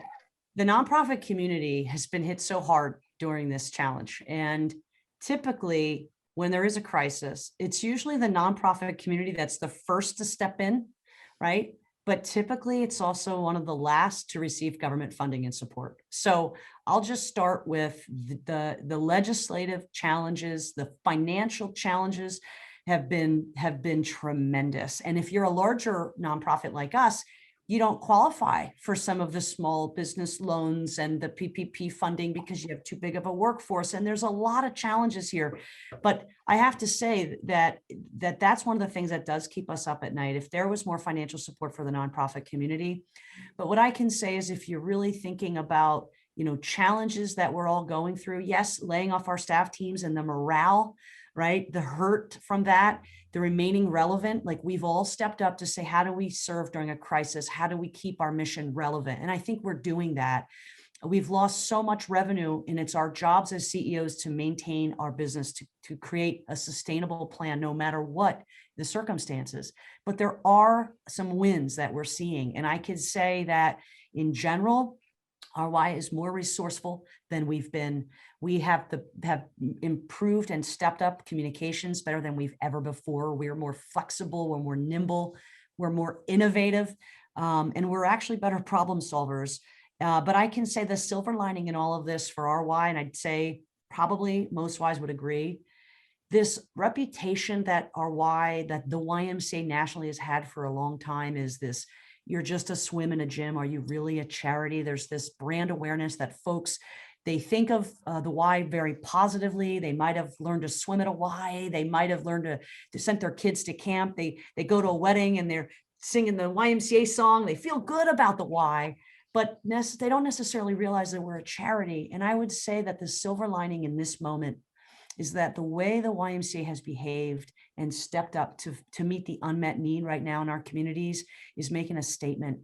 the nonprofit community has been hit so hard during this challenge. And typically when there is a crisis, it's usually the nonprofit community that's the first to step in, right? But typically it's also one of the last to receive government funding and support. So I'll just start with the legislative challenges. The financial challenges have been tremendous. And if you're a larger nonprofit like us, you don't qualify for some of the small business loans and the PPP funding because you have too big of a workforce. And there's a lot of challenges here. But I have to say that's one of the things that does keep us up at night. If there was more financial support for the nonprofit community. But what I can say is if you're really thinking about, challenges that we're all going through, yes, laying off our staff teams and the morale, right? The hurt from that, the remaining relevant, like we've all stepped up to say, how do we serve during a crisis? How do we keep our mission relevant? And I think we're doing that. We've lost so much revenue, and it's our jobs as CEOs to maintain our business, to create a sustainable plan, no matter what the circumstances. But there are some wins that we're seeing. And I could say that in general, RY is more resourceful than we've been. We have improved and stepped up communications better than we've ever before. We're more flexible, we're more nimble, we're more innovative, and we're actually better problem solvers. But I can say the silver lining in all of this for RY, and I'd say probably most Ys would agree, this reputation that that the YMCA nationally has had for a long time is this: you're just a swim in a gym. Are you really a charity? There's this brand awareness that folks, they think of the Y very positively. They might have learned to swim at a Y. They might have learned to send their kids to camp. They go to a wedding and they're singing the YMCA song. They feel good about the Y, but they don't necessarily realize that we're a charity. And I would say that the silver lining in this moment is that the way the YMCA has behaved and stepped up to meet the unmet need right now in our communities is making a statement.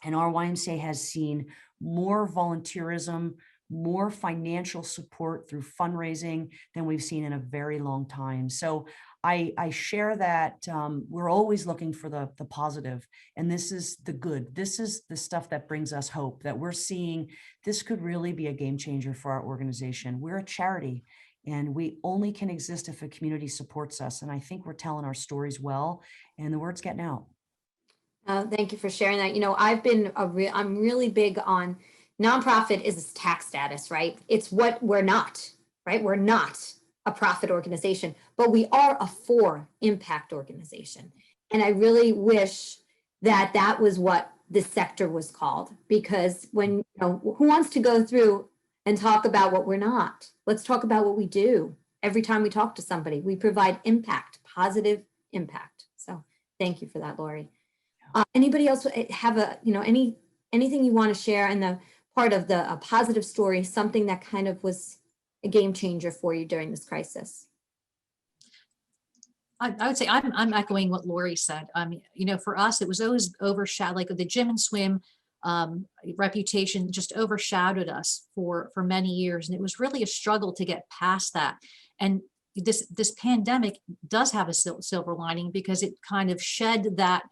And our YMCA has seen more volunteerism, more financial support through fundraising than we've seen in a very long time. So I share that we're always looking for the positive, and this is the good. This is the stuff that brings us hope, that we're seeing this could really be a game changer for our organization. We're a charity, and we only can exist if a community supports us. And I think we're telling our stories well, and the word's getting out. Thank you for sharing that. I'm really big on nonprofit is tax status, right? It's what we're not, right? We're not a profit organization, but we are a for-impact organization. And I really wish that was what this sector was called, because when, who wants to go through and talk about what we're not? Let's talk about what we do. Every time we talk to somebody, we provide impact, positive impact. So thank you for that, Laurie. Anybody else have anything you want to share in the part of a positive story, something that kind of was a game changer for you during this crisis? I would say I'm echoing what Laurie said. For us, it was always overshadowed, like the gym and swim reputation just overshadowed us for many years. And it was really a struggle to get past that. And this pandemic does have a silver lining, because it kind of shed that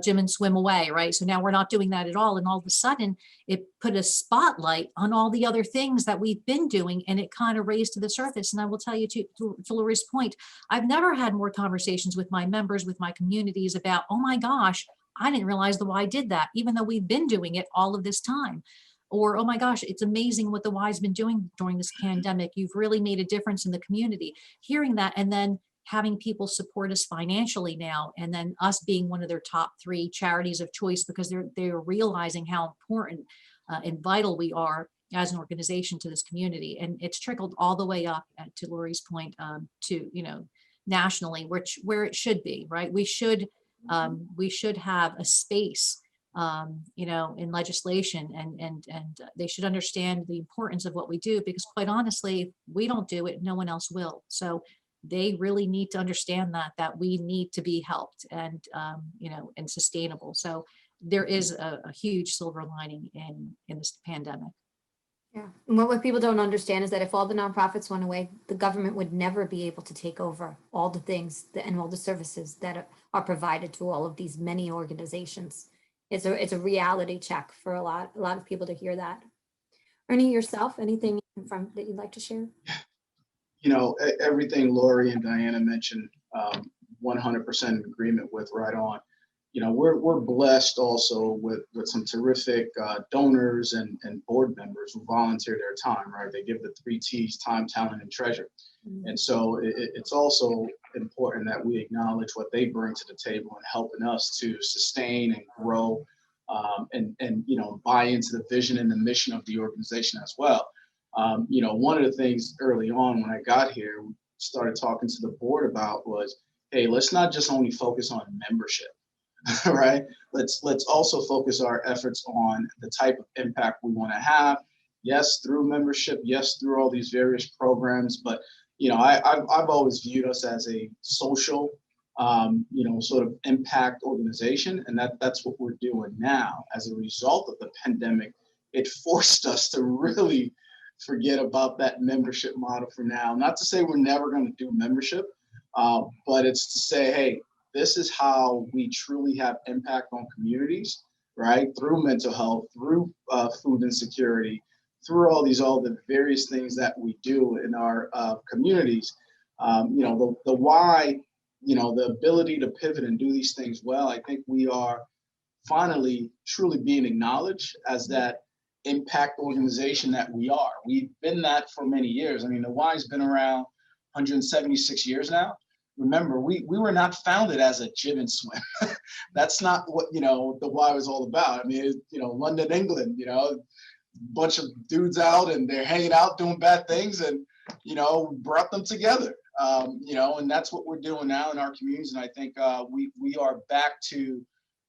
gym and swim away, right? So now we're not doing that at all. And all of a sudden it put a spotlight on all the other things that we've been doing, and it kind of raised to the surface. And I will tell you, to Laurie's point, I've never had more conversations with my members, with my communities about, oh my gosh, I didn't realize the Y did that, even though we've been doing it all of this time. Or, oh my gosh, it's amazing what the Y's been doing during this pandemic. You've really made a difference in the community. Hearing that, and then having people support us financially now, and then us being one of their top 3 charities of choice, because they're realizing how important and vital we are as an organization to this community. And it's trickled all the way up, to Laurie's point, to nationally, where it should be, right? We should have a space, in legislation, and they should understand the importance of what we do, because quite honestly, if we don't do it, no one else will. So they really need to understand that we need to be helped, and and sustainable. So there is a huge silver lining in this pandemic. Yeah, and what people don't understand is that if all the nonprofits went away, the government would never be able to take over all the things and all the services that are provided to all of these many organizations. It's a reality check for a lot of people to hear that. Ernie, yourself, anything that you'd like to share? Everything Laurie and Diana mentioned, 100% agreement with, right on. We're blessed also with some terrific donors and board members who volunteer their time, right? They give the 3 T's: time, talent, and treasure. And so it's also important that we acknowledge what they bring to the table and helping us to sustain and grow, and buy into the vision and the mission of the organization as well. One of the things early on when I got here, we started talking to the board about was, hey, let's not just only focus on membership, right? Let's also focus our efforts on the type of impact we want to have. Yes, through membership. Yes, through all these various programs. But I've always viewed us as a social, sort of impact organization, and that's what we're doing now. As a result of the pandemic, it forced us to really forget about that membership model for now. Not to say we're never going to do membership, but it's to say, hey, this is how we truly have impact on communities, right? Through mental health, through food insecurity, through all the various things that we do in our communities. The why, the ability to pivot and do these things well, I think we are finally truly being acknowledged as that impact organization that we are. We've been that for many years. I mean, the Y's been around 176 years now. Remember, we were not founded as a gym and swim. That's not what, the Y was all about. I mean, London, England, bunch of dudes out and they're hanging out doing bad things, and brought them together. And that's what we're doing now in our communities. And I think we are back to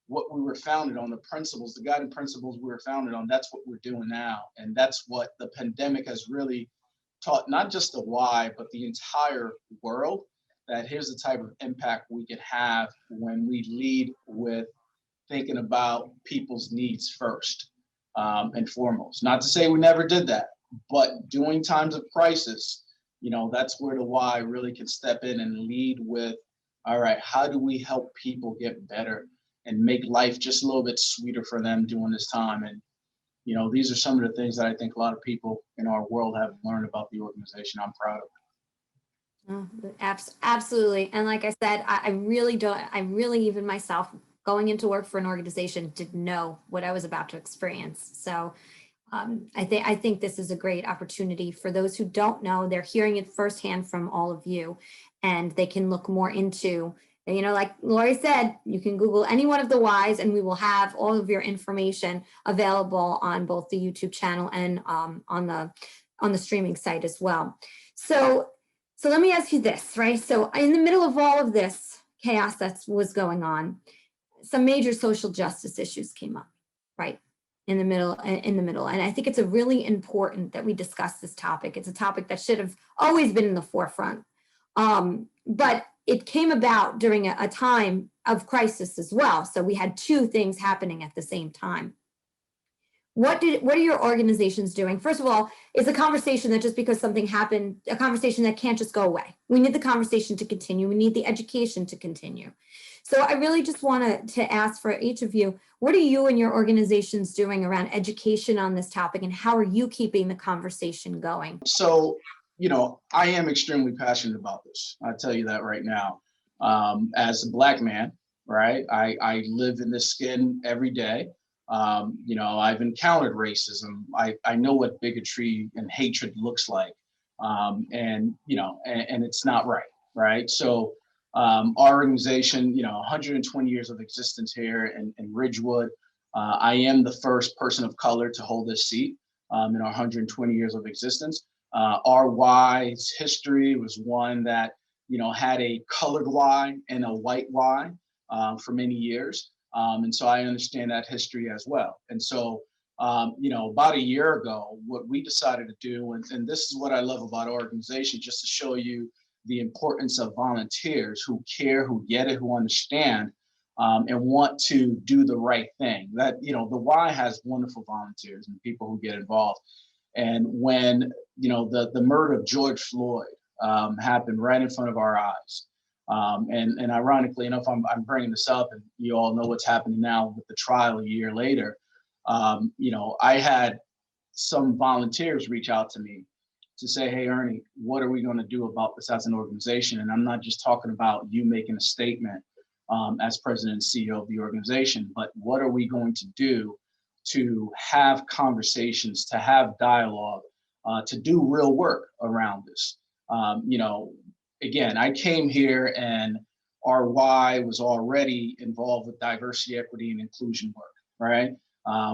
what we were founded on, the principles, the guiding principles we were founded on. That's what we're doing now. And that's what the pandemic has really taught, not just the Y, but the entire world, that here's the type of impact we can have when we lead with thinking about people's needs first and foremost. Not to say we never did that, but during times of crisis, that's where the Y really can step in and lead with, all right, how do we help people get better and make life just a little bit sweeter for them during this time? And, these are some of the things that I think a lot of people in our world have learned about the organization. I'm proud of it. Oh, absolutely. And like I said, I really even myself going into work for an organization didn't know what I was about to experience. So I think this is a great opportunity for those who don't know. They're hearing it firsthand from all of you, and they can look more into, like Laurie said, you can Google any one of the Ys and we will have all of your information available on both the YouTube channel and on the streaming site as well. So let me ask you this, right? So in the middle of all of this chaos that was going on, some major social justice issues came up, right? In the middle. And I think it's really important that we discuss this topic. It's a topic that should have always been in the forefront. But it came about during a time of crisis as well. So we had two things happening at the same time. What are your organizations doing? First of all, is a conversation that just because something happened, a conversation that can't just go away. We need the conversation to continue. We need the education to continue. So I really just wanted to ask for each of you, what are you and your organizations doing around education on this topic, and how are you keeping the conversation going? So, I am extremely passionate about this. I'll tell you that right now. As a Black man, right, I live in this skin every day. I've encountered racism. I know what bigotry and hatred looks like. And it's not right? So our organization, 120 years of existence here in Ridgewood. I am the first person of color to hold this seat in our 120 years of existence. Our Y's history was one that, had a colored Y and a white Y for many years. And so I understand that history as well. And so, about a year ago, what we decided to do, and this is what I love about our organization, just to show you the importance of volunteers who care, who get it, who understand, and want to do the right thing. That, the Y has wonderful volunteers and people who get involved. And when, the murder of George Floyd happened right in front of our eyes. And ironically enough, I'm bringing this up, and you all know what's happening now with the trial a year later. I had some volunteers reach out to me to say, hey, Ernie, what are we going to do about this as an organization? And I'm not just talking about you making a statement as president and CEO of the organization, but what are we going to do to have conversations, to have dialogue, to do real work around this? again, I came here and our Y was already involved with diversity, equity, and inclusion work, right?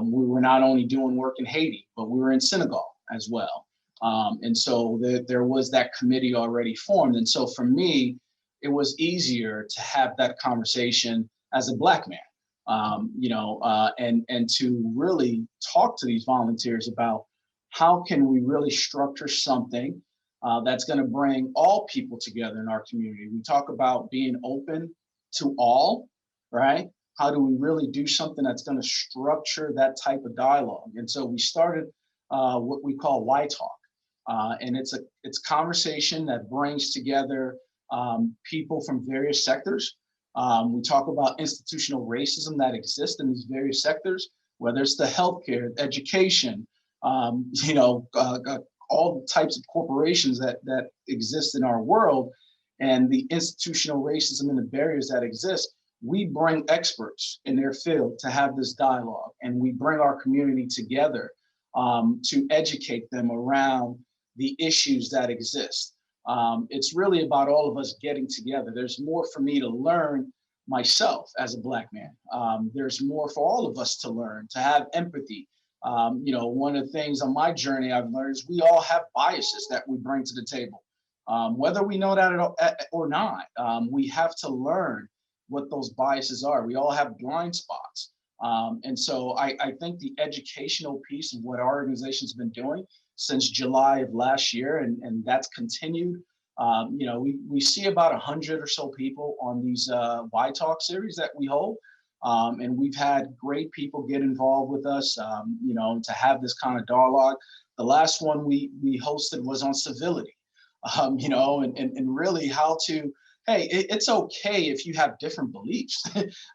We were not only doing work in Haiti, but we were in Senegal as well. And so there was that committee already formed. And so for me, it was easier to have that conversation as a Black man, and to really talk to these volunteers about how can we really structure something that's going to bring all people together in our community. We talk about being open to all, right? How do we really do something that's going to structure that type of dialogue? And so we started what we call Y Talk, and it's conversation that brings together people from various sectors. We talk about institutional racism that exists in these various sectors, whether it's the healthcare, education, all the types of corporations that exist in our world, and the institutional racism and the barriers that exist. We bring experts in their field to have this dialogue, and we bring our community together to educate them around the issues that exist. It's really about all of us getting together. There's more for me to learn myself as a Black man. There's more for all of us to learn, to have empathy. One of the things on my journey I've learned is we all have biases that we bring to the table. Whether we know that or not, we have to learn what those biases are. We all have blind spots. And so I think the educational piece of what our organization's been doing since July of last year, and that's continued. We see about 100 or so people on these Y Talk series that we hold. And we've had great people get involved with us, to have this kind of dialogue. The last one we hosted was on civility, and really how to, hey, it's okay if you have different beliefs.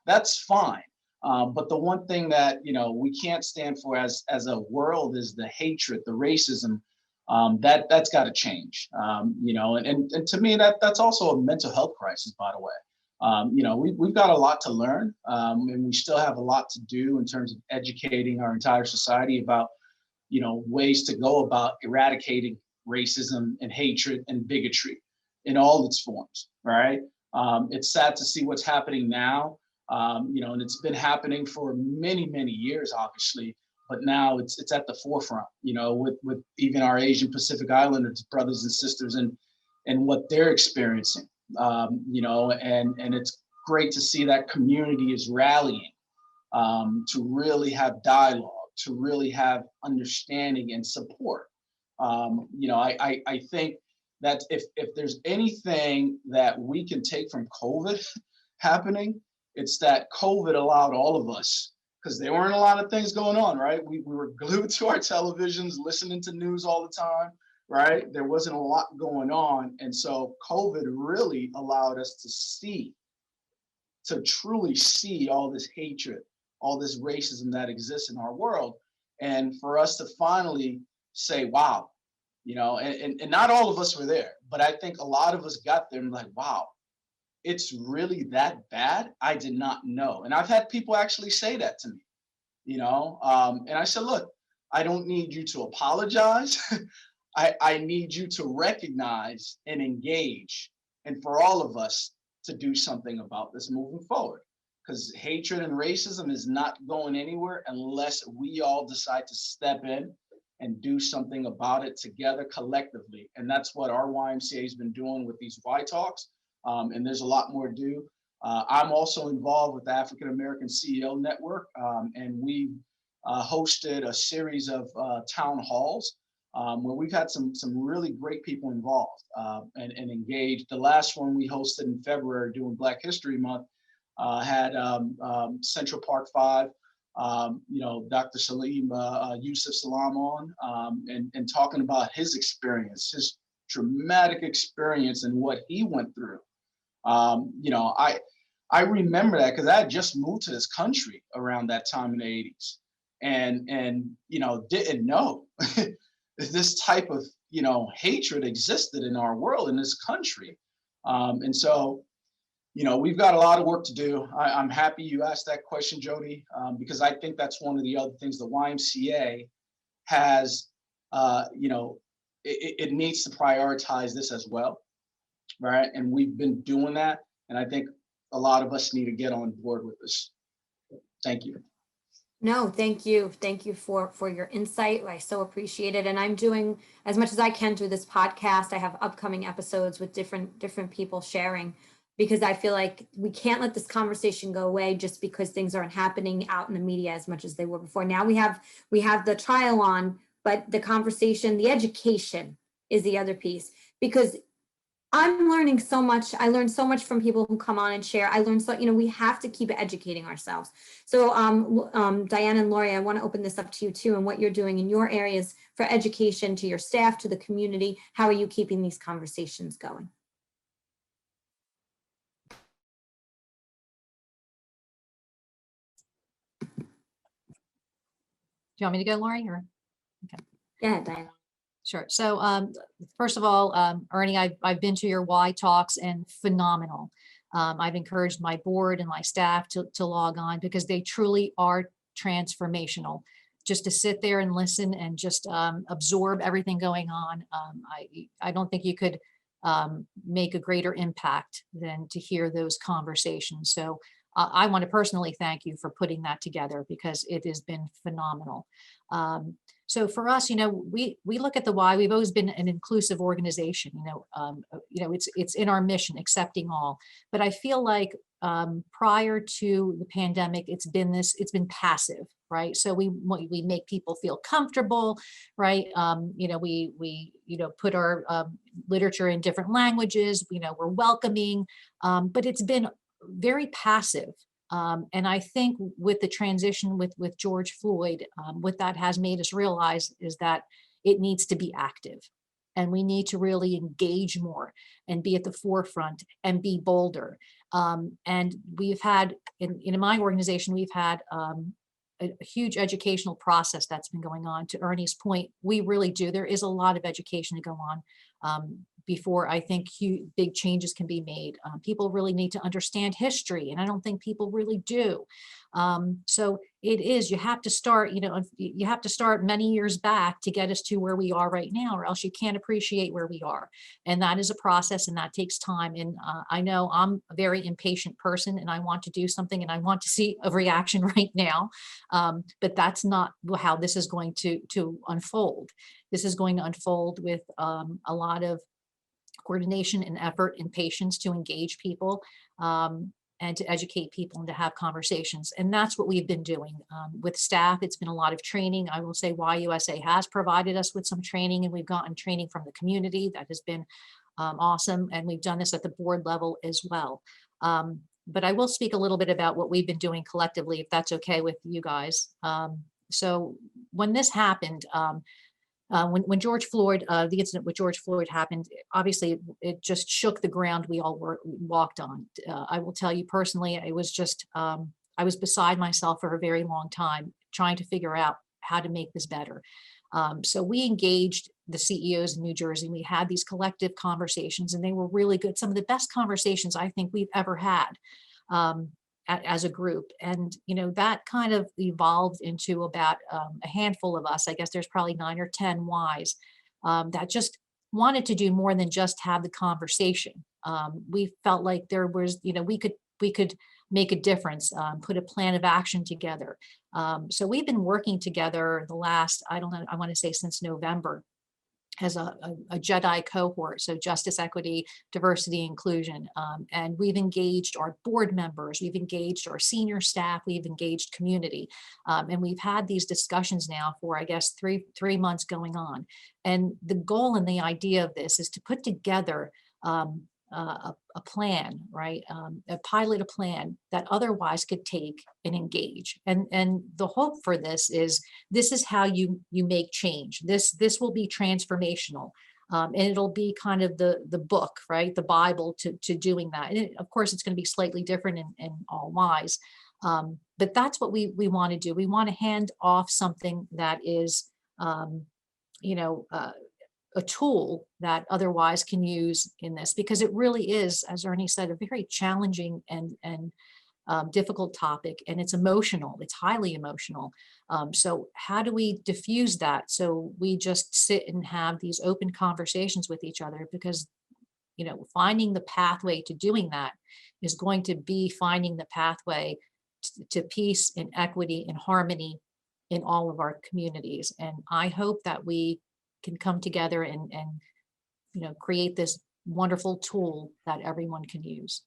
That's fine. But the one thing that, we can't stand for as a world is the hatred, the racism. That's got to change. And to me, that's also a mental health crisis, by the way. We've got a lot to learn, and we still have a lot to do in terms of educating our entire society about, ways to go about eradicating racism and hatred and bigotry in all its forms, right? It's sad to see what's happening now, and it's been happening for many, many years, obviously, but now it's at the forefront, with even our Asian Pacific Islanders brothers and sisters and what they're experiencing. And it's great to see that community is rallying to really have dialogue, to really have understanding and support. I think that if there's anything that we can take from COVID happening, it's that COVID allowed all of us, because there weren't a lot of things going on, right? We were glued to our televisions, listening to news all the time, right? There wasn't a lot going on. And so COVID really allowed us to truly see all this hatred, all this racism that exists in our world. And for us to finally say, wow, and not all of us were there, but I think a lot of us got there and like, wow, it's really that bad? I did not know. And I've had people actually say that to me, and I said, look, I don't need you to apologize. I need you to recognize and engage, and for all of us to do something about this moving forward, because hatred and racism is not going anywhere unless we all decide to step in and do something about it together collectively. And that's what our YMCA has been doing with these Y Talks. And there's a lot more to do. I'm also involved with the African American CEO Network, and we hosted a series of town halls where we've had some really great people involved and engaged. The last one we hosted in February during Black History Month had Central Park 5, Dr. Salim Yusuf Salam on, and talking about his experience, his traumatic experience and what he went through. I remember that because I had just moved to this country around that time in the 80s and didn't know this type of, hatred existed in our world, in this country. And so, we've got a lot of work to do. I'm happy you asked that question, Jody, because I think that's one of the other things the YMCA has, it needs to prioritize this as well. right? And we've been doing that. And I think a lot of us need to get on board with this. Thank you. No, thank you. Thank you for your insight. I so appreciate it. And I'm doing as much as I can through this podcast. I have upcoming episodes with different people sharing, because I feel like we can't let this conversation go away just because things aren't happening out in the media as much as they were before. Now we have the trial on, but the conversation, the education is the other piece, because I'm learning so much. I learned so much from people who come on and share. I learned so, we have to keep educating ourselves. So Diane and Laurie, I want to open this up to you too, and what you're doing in your areas for education to your staff, to the community. How are you keeping these conversations going? Do you want me to go, Laurie? Or okay. Go ahead, Diane. Sure. So first of all, Ernie, I've been to your Y talks and phenomenal. I've encouraged my board and my staff to log on, because they truly are transformational. Just to sit there and listen and just absorb everything going on. I don't think you could make a greater impact than to hear those conversations. So I want to personally thank you for putting that together, because it has been phenomenal. So for us, we look at the Y. We've always been an inclusive organization. It's in our mission, accepting all. But I feel like prior to the pandemic, it's been passive, right? So we make people feel comfortable, right? We put our literature in different languages. We're welcoming, but it's been very passive. And I think with the transition with George Floyd, what that has made us realize is that it needs to be active, and we need to really engage more and be at the forefront and be bolder. And we've had, in my organization, we've had a huge educational process that's been going on. To Ernie's point, we really do. There is a lot of education to go on before I think big changes can be made. People really need to understand history, and I don't think people really do. So you have to start, you have to start many years back to get us to where we are right now, or else you can't appreciate where we are. And that is a process, and that takes time. And I know I'm a very impatient person, and I want to do something, and I want to see a reaction right now. But that's not how this is going to unfold. This is going to unfold with a lot of coordination and effort and patience to engage people and to educate people and to have conversations. And that's what we've been doing with staff. It's been a lot of training. I will say YUSA has provided us with some training, and we've gotten training from the community that has been awesome. And we've done this at the board level as well. But I will speak a little bit about what we've been doing collectively, if that's okay with you guys. So when this happened, when George Floyd, the incident with George Floyd happened, obviously it just shook the ground we all walked on. I will tell you personally, it was just, I was beside myself for a very long time trying to figure out how to make this better. So we engaged the CEOs in New Jersey. We had these collective conversations, and they were really good. Some of the best conversations I think we've ever had as a group. And, that kind of evolved into about a handful of us. I guess there's probably 9 or 10 Ys that just wanted to do more than just have the conversation. We felt like there was, we could make a difference, put a plan of action together. So we've been working together the last, I want to say since November, as a JEDI cohort, so justice, equity, diversity, inclusion. And we've engaged our board members, we've engaged our senior staff, we've engaged community. And we've had these discussions now for, I guess, three months going on. And the goal and the idea of this is to put together a plan, right? A plan that otherwise could take and engage. And the hope for this is how you make change. This will be transformational. And it'll be kind of the book, right? The Bible to doing that. And of course, it's going to be slightly different in all Ys. But that's what we want to do. We want to hand off something that is, a tool that otherwise can use in this, because it really is, as Ernie said, a very challenging and difficult topic, and it's emotional. It's highly emotional. So how do we diffuse that? So we just sit and have these open conversations with each other, because finding the pathway to doing that is going to be finding the pathway to peace and equity and harmony in all of our communities. And I hope that we can come together and create this wonderful tool that everyone can use.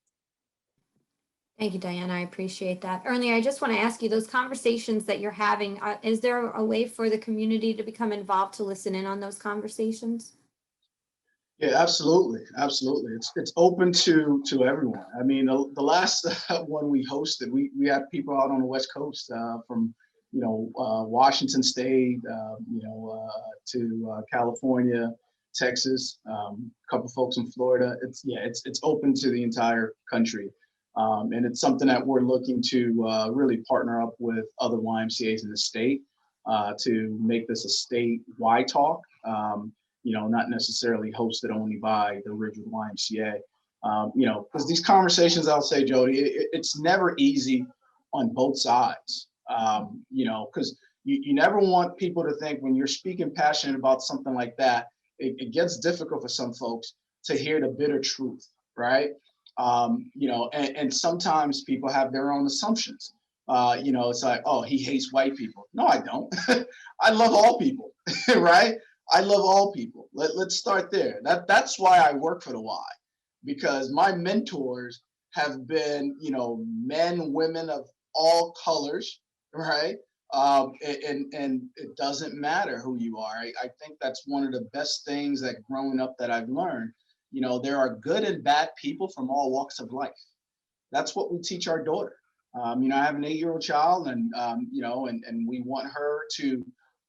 Thank you, Diana. I appreciate that. Ernie, I just want to ask you, those conversations that you're having, is there a way for the community to become involved, to listen in on those conversations? Yeah, absolutely. Absolutely. It's open to everyone. I mean, the last one we hosted, we had people out on the West Coast from, Washington State, to California, Texas, a couple folks in Florida. It's open to the entire country. And it's something that we're looking to really partner up with other YMCAs in the state to make this a statewide talk. Not necessarily hosted only by the Ridgewood YMCA. Because these conversations, I'll say, Jody, it's never easy on both sides. Because you never want people to think when you're speaking passionate about something like that, it gets difficult for some folks to hear the bitter truth, right? And sometimes people have their own assumptions. It's like, oh, he hates white people. No, I don't. I love all people, right? I love all people. Let's start there. That's why I work for the Y, because my mentors have been, men, women of all colors, right? And it doesn't matter who you are. I think that's one of the best things that growing up that I've learned. There are good and bad people from all walks of life. That's what we teach our daughter. I have an 8-year-old child, and and we want her to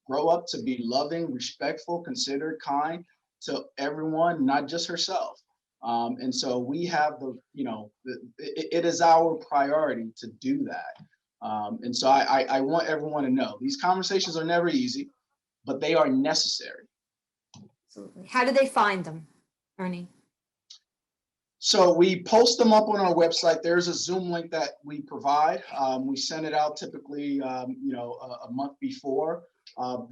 grow up to be loving, respectful, considerate, kind to everyone, not just herself. And so we have it is our priority to do that. And so I want everyone to know these conversations are never easy, but they are necessary. Absolutely. How do they find them, Ernie? So we post them up on our website. There's a Zoom link that we provide. We send it out typically, a month before,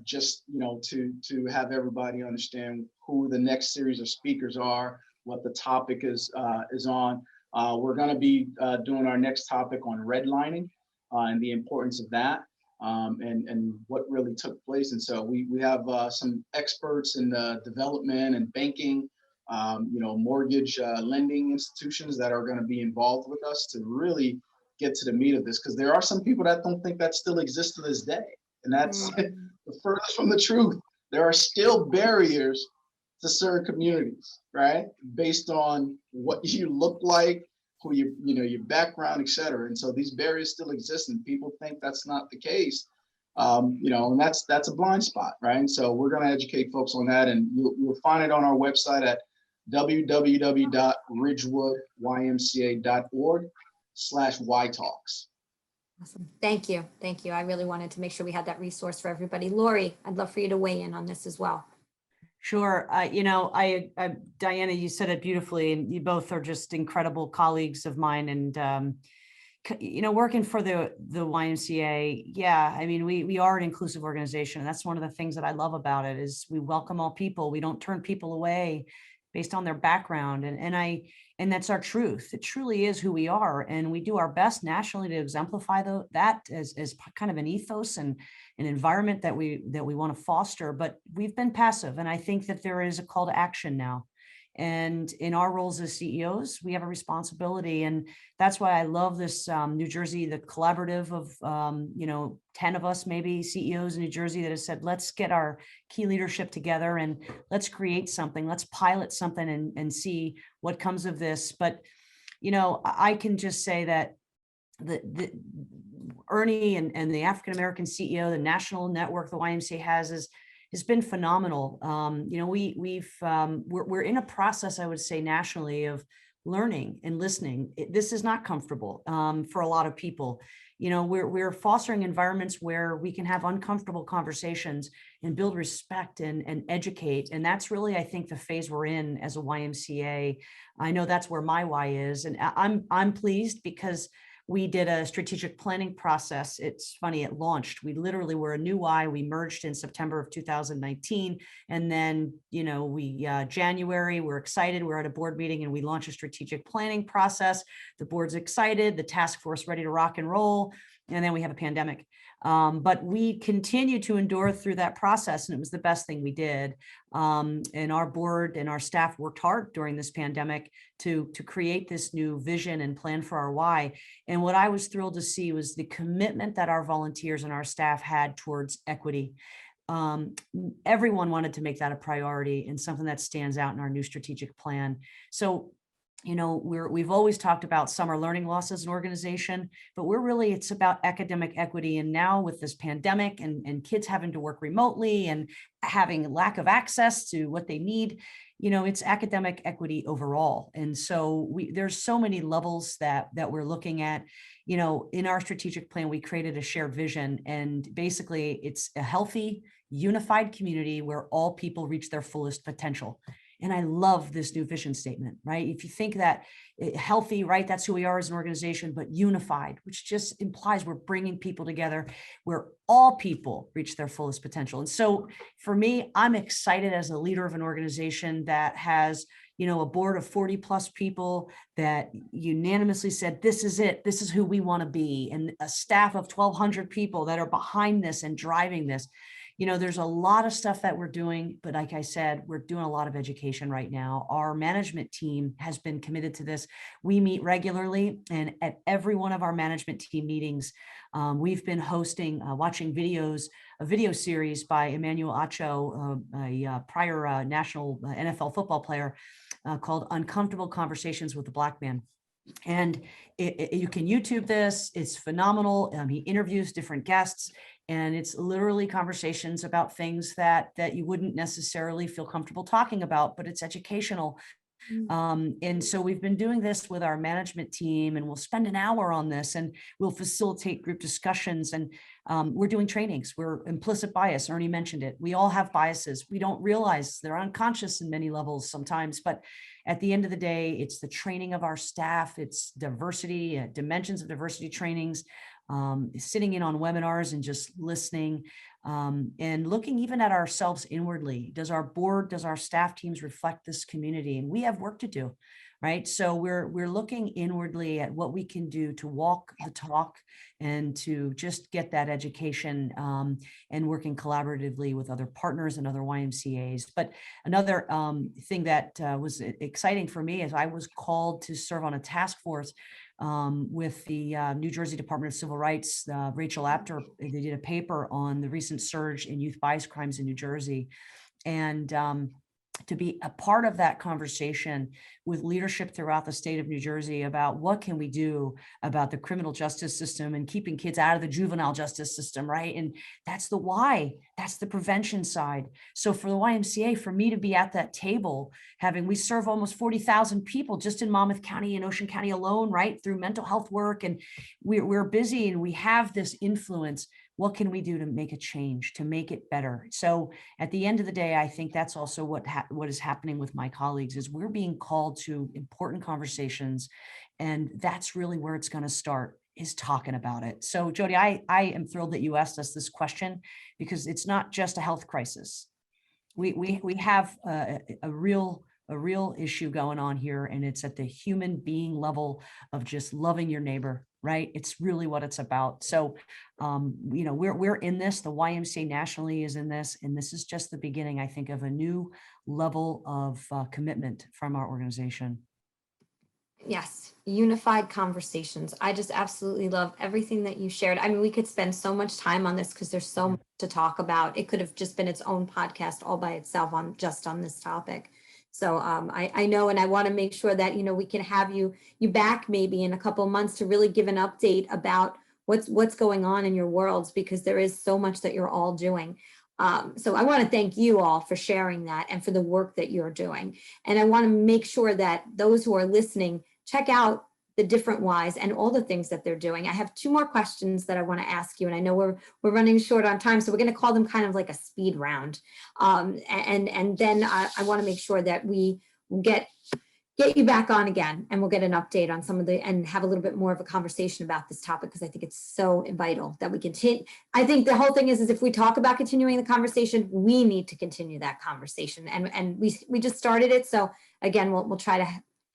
just to have everybody understand who the next series of speakers are, what the topic is on. We're going to be doing our next topic on redlining and the importance of that, and what really took place. And so we have some experts in the development and banking, mortgage lending institutions that are going to be involved with us to really get to the meat of this, because there are some people that don't think that still exists to this day, and that's the furthest from the truth. There are still barriers to certain communities, right, based on what you look like, who your background, et cetera. And so these barriers still exist, and people think that's not the case. And that's a blind spot, right? And so we're going to educate folks on that, and you'll find it on our website at www.ridgewoodymca.org/ytalks. Awesome. Thank you. Thank you. I really wanted to make sure we had that resource for everybody. Laurie, I'd love for you to weigh in on this as well. Sure. Diana, you said it beautifully, and you both are just incredible colleagues of mine. And, working for the YMCA, yeah, I mean, we are an inclusive organization. And that's one of the things that I love about it is we welcome all people. We don't turn people away based on their background. And that's our truth. It truly is who we are. And we do our best nationally to exemplify that as kind of an ethos and an environment that we want to foster, but we've been passive. And I think that there is a call to action now. And in our roles as CEOs, we have a responsibility. And that's why I love this New Jersey, the collaborative of, 10 of us, maybe CEOs in New Jersey that have said, let's get our key leadership together and let's create something, let's pilot something and see what comes of this. But, I can just say that the Ernie and the African-American CEO, the national network the YMCA has been phenomenal. We're in a process, I would say, nationally of learning and listening. This is not comfortable for a lot of people. We're fostering environments where we can have uncomfortable conversations and build respect and educate. And that's really, I think, the phase we're in as a YMCA. I know that's where my Y is. And I'm pleased because we did a strategic planning process. It's funny, it launched. We literally were a new Y. We merged in September of 2019. And then, January, we're excited. We're at a board meeting and we launched a strategic planning process. The board's excited, the task force ready to rock and roll. And then we have a pandemic. But we continued to endure through that process, and it was the best thing we did. And our board and our staff worked hard during this pandemic to create this new vision and plan for our Y. And what I was thrilled to see was the commitment that our volunteers and our staff had towards equity. Everyone wanted to make that a priority and something that stands out in our new strategic plan. So we've always talked about summer learning loss as an organization, but it's about academic equity. And now with this pandemic and kids having to work remotely and having lack of access to what they need, it's academic equity overall. And so there's so many levels that we're looking at. In our strategic plan, we created a shared vision, and basically it's a healthy, unified community where all people reach their fullest potential. And I love this new vision statement, right? If you think that healthy, right, that's who we are as an organization, but unified, which just implies we're bringing people together where all people reach their fullest potential. And so for me, I'm excited as a leader of an organization that has, a board of 40 plus people that unanimously said, this is it, this is who we want to be. And a staff of 1,200 people that are behind this and driving this. There's a lot of stuff that we're doing, but like I said, we're doing a lot of education right now. Our management team has been committed to this. We meet regularly, and at every one of our management team meetings, we've been watching a video series by Emmanuel Acho, a prior national NFL football player, called Uncomfortable Conversations with a Black Man. And you can YouTube this. It's phenomenal. He interviews different guests, and it's literally conversations about things that you wouldn't necessarily feel comfortable talking about, but it's educational. And so we've been doing this with our management team, and we'll spend an hour on this, and we'll facilitate group discussions, and we're doing trainings. We're implicit bias. Ernie mentioned it. We all have biases. We don't realize they're unconscious in many levels sometimes, but at the end of the day, it's the training of our staff. It's diversity, dimensions of diversity trainings, sitting in on webinars and just listening, and looking even at ourselves inwardly. Does our board, does our staff teams reflect this community? And we have work to do, right? So we're looking inwardly at what we can do to walk the talk and to just get that education, and working collaboratively with other partners and other YMCAs. But another thing that was exciting for me is I was called to serve on a task force with the New Jersey Department of Civil Rights. Rachel Apter, they did a paper on the recent surge in youth bias crimes in New Jersey. And to be a part of that conversation with leadership throughout the state of New Jersey about what can we do about the criminal justice system and keeping kids out of the juvenile justice system, right? And that's the why, that's the prevention side. So for the YMCA, for me to be at that table, we serve almost 40,000 people just in Monmouth County and Ocean County alone, right? Through mental health work. And we're busy and we have this influence. What can we do to make a change, to make it better? So at the end of the day, I think that's also what is happening with my colleagues is we're being called to important conversations. And that's really where it's going to start, is talking about it. So Jody, I am thrilled that you asked us this question, because it's not just a health crisis. We have a real issue going on here, and it's at the human being level of just loving your neighbor, right? It's really what it's about. So, we're in this, the YMCA nationally is in this, and this is just the beginning, I think, of a new level of commitment from our organization. Yes, unified conversations. I just absolutely love everything that you shared. I mean, we could spend so much time on this because there's so much to talk about. It could have just been its own podcast all by itself on this topic. So I know, and I want to make sure that, we can have you back maybe in a couple of months to really give an update about what's going on in your worlds, because there is so much that you're all doing. So I want to thank you all for sharing that and for the work that you're doing. And I want to make sure that those who are listening check out the different Ys and all the things that they're doing. I have 2 more questions that I want to ask you, and I know we're running short on time, so we're going to call them kind of like a speed round. And then I want to make sure that we get get you back on again, and we'll get an update on some of and have a little bit more of a conversation about this topic, because I think it's so vital that we continue. I think the whole thing is if we talk about continuing the conversation, we need to continue that conversation, and we just started it. So again, we'll try to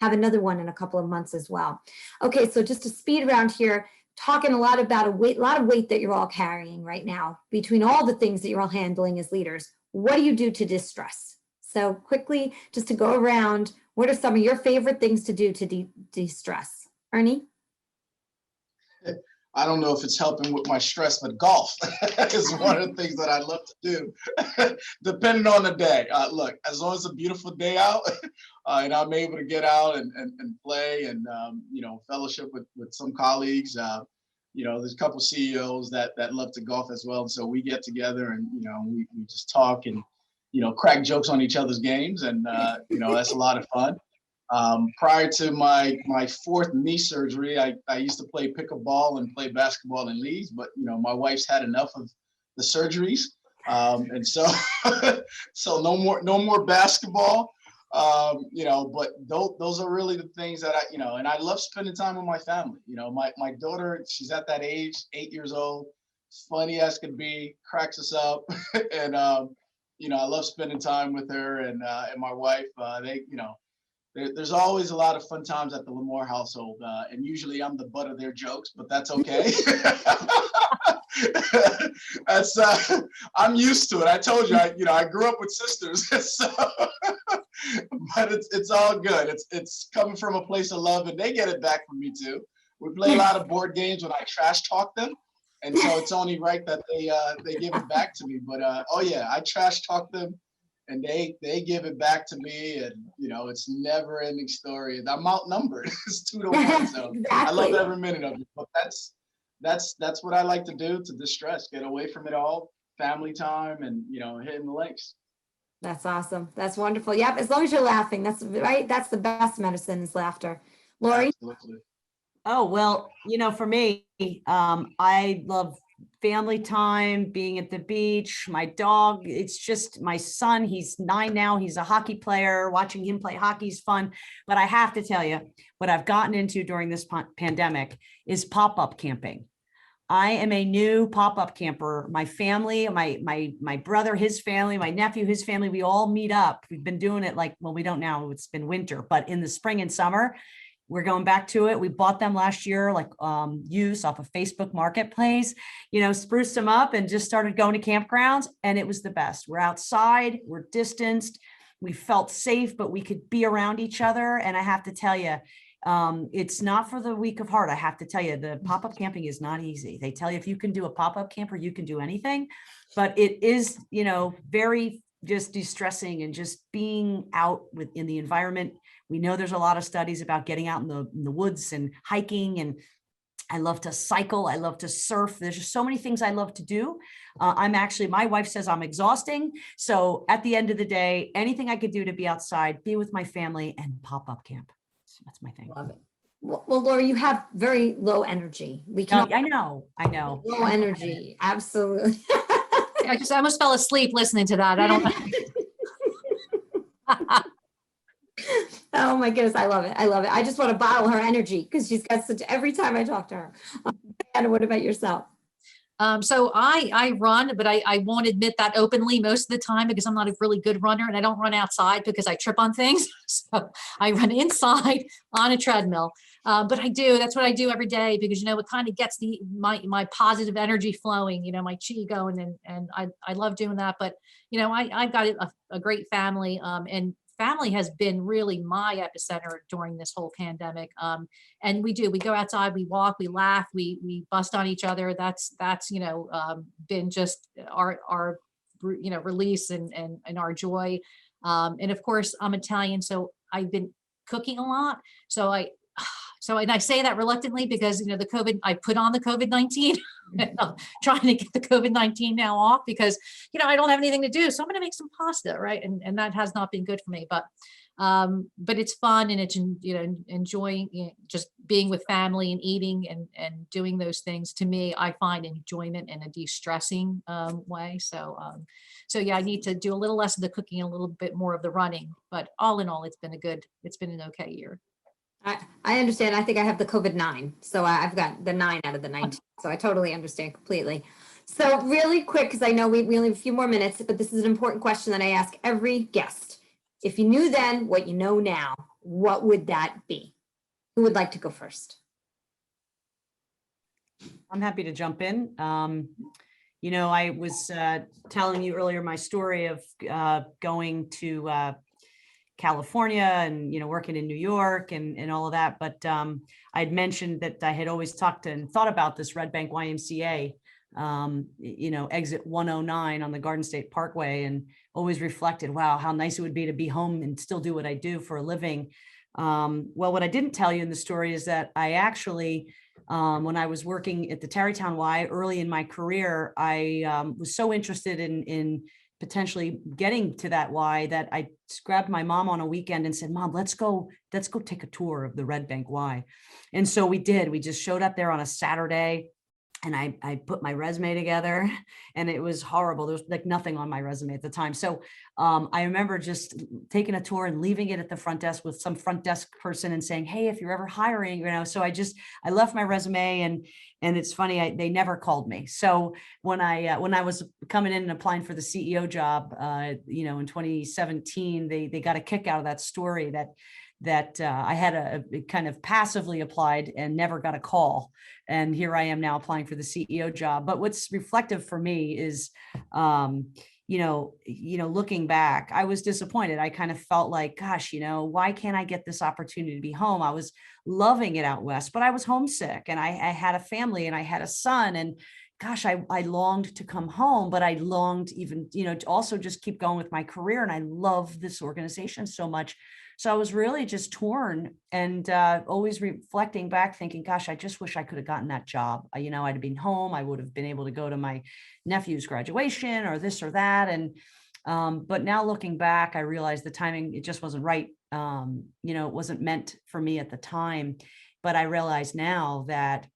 have another one in a couple of months as well. Okay, so just to speed around here, talking a lot about a lot of weight that you're all carrying right now between all the things that you're all handling as leaders. What do you do to distress? So quickly, just to go around, what are some of your favorite things to do to de-stress? Ernie? I don't know if it's helping with my stress, but golf is one of the things that I love to do, depending on the day. Look, as long as it's a beautiful day out and I'm able to get out and play and, fellowship with some colleagues, there's a couple CEOs that love to golf as well. And so we get together and, we just talk and, crack jokes on each other's games. And, that's a lot of fun. Prior to my fourth knee surgery, I used to play pickleball and play basketball in leagues, but my wife's had enough of the surgeries, and so so no more basketball. But those are really the things that and I love spending time with my family. My daughter, she's at that age, 8 years old, funny as could be, cracks us up, and I love spending time with her and my wife. There's always a lot of fun times at the Lamore household, and usually I'm the butt of their jokes, but that's okay. I'm used to it. I told you, I grew up with sisters, so, but it's all good. It's coming from a place of love, and they get it back from me too. We play a lot of board games when I trash talk them, and so it's only right that they give it back to me. But I trash talk them, and they give it back to me, and it's never ending story. And I'm outnumbered. It's 2-1. So Exactly. I love every minute of it. But that's what I like to do to distress, get away from it all, family time, and hitting the links. That's awesome. That's wonderful. Yep. As long as you're laughing, that's right. That's the best medicine is laughter. Laurie? Absolutely. Oh, well, for me, I love family time, being at the beach, my dog. It's just my son. He's 9 now. He's a hockey player. Watching him play hockey is fun. But I have to tell you, what I've gotten into during this pandemic is pop-up camping. I am a new pop-up camper. My family, my brother, his family, my nephew, his family, we all meet up. We've been doing it we don't now, it's been winter, but in the spring and summer, we're going back to it. We bought them last year, used off of Facebook Marketplace, spruced them up and just started going to campgrounds. And it was the best. We're outside, we're distanced, we felt safe, but we could be around each other. And I have to tell you, it's not for the weak of heart. I have to tell you, the pop-up camping is not easy. They tell you if you can do a pop-up camper, you can do anything, but it is, very just de-stressing and just being out in the environment. We know there's a lot of studies about getting out in the woods and hiking, and I love to cycle. I love to surf. There's just so many things I love to do. My wife says I'm exhausting. So at the end of the day, anything I could do to be outside, be with my family, and pop-up camp. So that's my thing. Love it. Well, Laurie, you have very low energy. I know. Low energy. Absolutely. I almost fell asleep listening to that. I don't know. Oh my goodness, I love it. I just want to bottle her energy because she's got every time I talk to her. And what about yourself? So I run, but I won't admit that openly most of the time because I'm not a really good runner, and I don't run outside because I trip on things. So I run inside on a treadmill. But that's what I do every day because, it kind of gets my positive energy flowing, my chi going, and I love doing that. But, I've got a great family, and family has been really my epicenter during this whole pandemic. And we go outside, we walk, we laugh, we bust on each other. That's been just our release and our joy. And of course I'm Italian, so I've been cooking a lot. And I say that reluctantly because, I put on the COVID-19 and I'm trying to get the COVID-19 now off because, I don't have anything to do. So I'm going to make some pasta, right? And that has not been good for me. But But it's fun, and it's, enjoying, just being with family and eating and doing those things. To me, I find enjoyment in a de-stressing way. So yeah, I need to do a little less of the cooking, a little bit more of the running, but all in all, it's been an okay year. I understand. I think I have the COVID-9. So I've got the 9 out of the 19. So I totally understand completely. So really quick, because I know we only have a few more minutes, but this is an important question that I ask every guest. If you knew then what you know now, what would that be? Who would like to go first? I'm happy to jump in. I was telling you earlier my story of going to California and, working in New York and all of that. But I'd mentioned that I had always talked and thought about this Red Bank YMCA, exit 109 on the Garden State Parkway, and always reflected, wow, how nice it would be to be home and still do what I do for a living. Well, what I didn't tell you in the story is that I actually, when I was working at the Tarrytown Y early in my career, I was so interested in potentially getting to that Y that I grabbed my mom on a weekend and said, Mom, let's go take a tour of the Red Bank Y. And so we did. We just showed up there on a Saturday. And I put my resume together, and it was horrible. There was like nothing on my resume at the time. So I remember just taking a tour and leaving it at the front desk with some front desk person and saying, hey, if you're ever hiring, so I left my resume, and it's funny, they never called me. So when I was coming in and applying for the CEO job, in 2017, they got a kick out of that story that I had a kind of passively applied and never got a call. And here I am now applying for the CEO job. But what's reflective for me is, looking back, I was disappointed. I kind of felt like, gosh, why can't I get this opportunity to be home? I was loving it out west, but I was homesick, and I had a family and I had a son, and gosh, I longed to come home, but I longed even, to also just keep going with my career. And I love this organization so much. So I was really just torn, and always reflecting back, thinking, gosh, I just wish I could have gotten that job. I'd have been home. I would have been able to go to my nephew's graduation or this or that. And but now looking back, I realized the timing, it just wasn't right. It wasn't meant for me at the time. But I realize now that,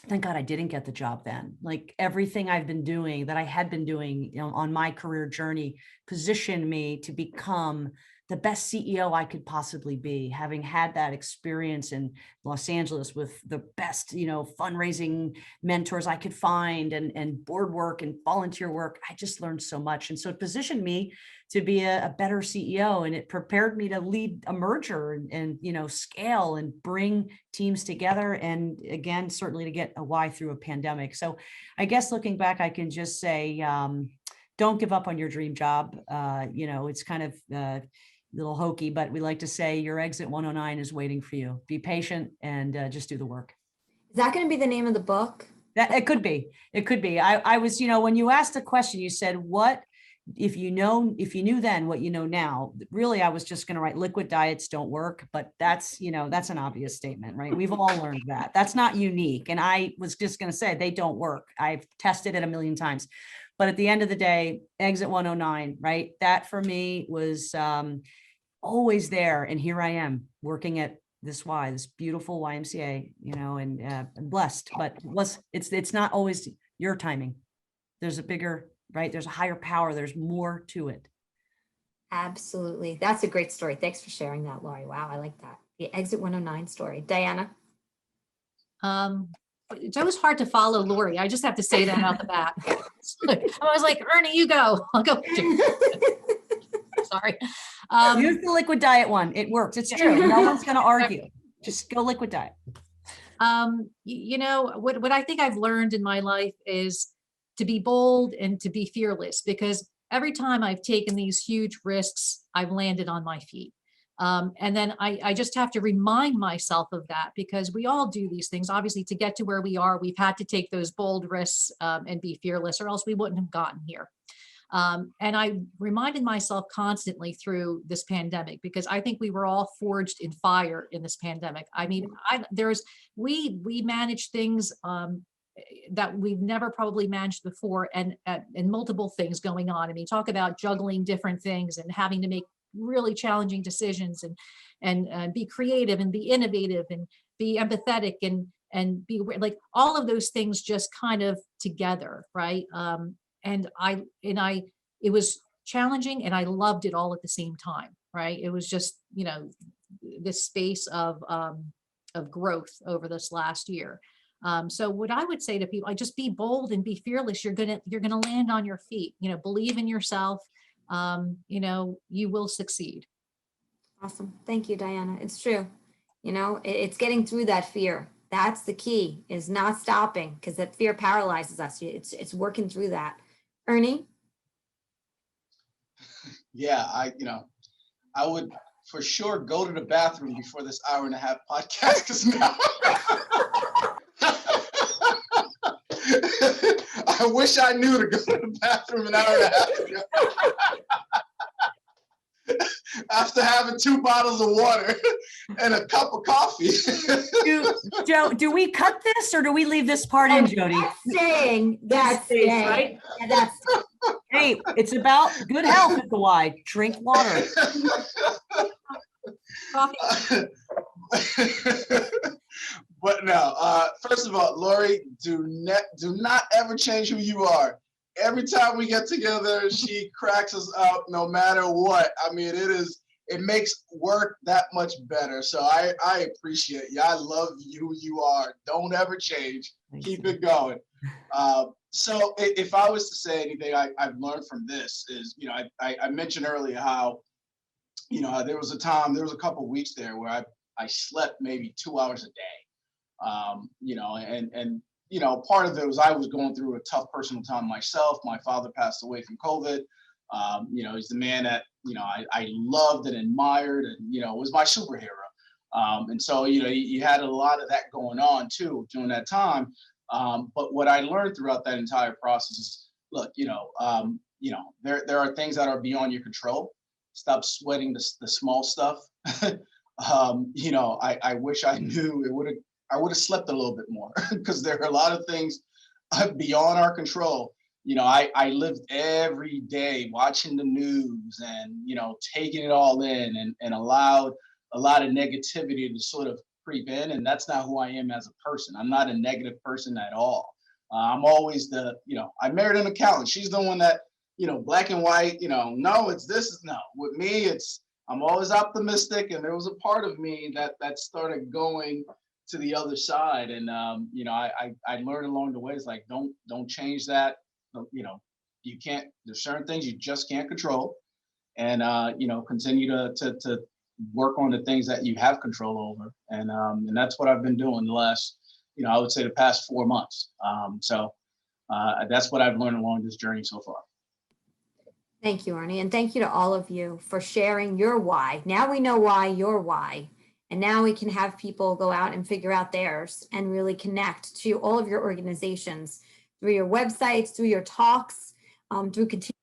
thank God I didn't get the job then. Like everything I've been doing, that I had been doing, on my career journey, positioned me to become the best CEO I could possibly be, having had that experience in Los Angeles with the best, fundraising mentors I could find, and board work and volunteer work. I just learned so much. And so it positioned me to be a better CEO, and it prepared me to lead a merger and scale and bring teams together. And again, certainly to get a Y through a pandemic. So I guess looking back, I can just say, don't give up on your dream job. It's kind of a little hokey, but we like to say your exit 109 is waiting for you. Be patient and just do the work. Is that going to be the name of the book? That it could be. I was, when you asked the question, you said, what if you knew then what you know now? Really, I was just going to write liquid diets don't work, but that's an obvious statement, right? We've all learned that. That's not unique. And I was just going to say they don't work. I've tested it a million times. But at the end of the day, exit 109, right? That for me was always there. And here I am working at this beautiful YMCA, and I'm blessed, but it's not always your timing. There's a bigger, right? There's a higher power. There's more to it. Absolutely. That's a great story. Thanks for sharing that, Laurie. Wow. I like that. The exit 109 story. Diana? It's always hard to follow Laurie. I just have to say that out the back. I was like, Ernie, you go. I'll go. Sorry. Use the liquid diet one. It works. It's true. No one's going to argue. Just go liquid diet. What I think I've learned in my life is to be bold and to be fearless, because every time I've taken these huge risks, I've landed on my feet. And then I just have to remind myself of that, because we all do these things. Obviously, to get to where we are, we've had to take those bold risks and be fearless, or else we wouldn't have gotten here. And I reminded myself constantly through this pandemic, because I think we were all forged in fire in this pandemic. I mean, we managed things that we've never probably managed before, and multiple things going on. I mean, talk about juggling different things and having to make really challenging decisions and be creative and be innovative and be empathetic and be like all of those things just kind of together, right? It was challenging and I loved it all at the same time, right? It was just, this space of growth over this last year. So what I would say to people, I just be bold and be fearless. You're gonna land on your feet. Believe in yourself. You will succeed. Awesome. Thank you, Diana. It's true. It's getting through that fear. That's the key, is not stopping, because that fear paralyzes us. It's working through that. Ernie? Yeah, I would for sure go to the bathroom before this hour-and-a-half podcast, because now I wish I knew to go to the bathroom an hour and a half ago. After having 2 bottles of water and a cup of coffee. Do we cut this or do we leave this part in, Jody? That's staying. Right? Yeah, Hey, it's about good health at the Y. Drink water. But no, first of all, Laurie, do not ever change who you are. Every time we get together, she cracks us up no matter what. I mean, it makes work that much better. So I appreciate you. I love you who you are. Don't ever change. Keep it going. So if I was to say anything I've learned from this is, I mentioned earlier how, there was a couple of weeks there where I slept maybe 2 hours a day. Part of it was I was going through a tough personal time myself. My father passed away from COVID. He's the man that, I loved and admired and, was my superhero. And so, you had a lot of that going on too during that time. But what I learned throughout that entire process is, look, there are things that are beyond your control. Stop sweating the small stuff. I wish I knew I would have slept a little bit more, because there are a lot of things beyond our control. I lived every day watching the news and, taking it all in and allowed a lot of negativity to sort of creep in. And that's not who I am as a person. I'm not a negative person at all. I'm always I married an accountant. She's the one that, black and white, no, it's this. No, with me, I'm always optimistic. And there was a part of me that started going to the other side. And, I learned along the way, it's like, don't change that. You can't, there's certain things you just can't control. And, continue to work on the things that you have control over. And that's what I've been doing the last, I would say the past 4 months. So that's what I've learned along this journey so far. Thank you, Ernie. And thank you to all of you for sharing your why. Now we know why, your why. And now we can have people go out and figure out theirs and really connect to all of your organizations through your websites, through your talks, through continued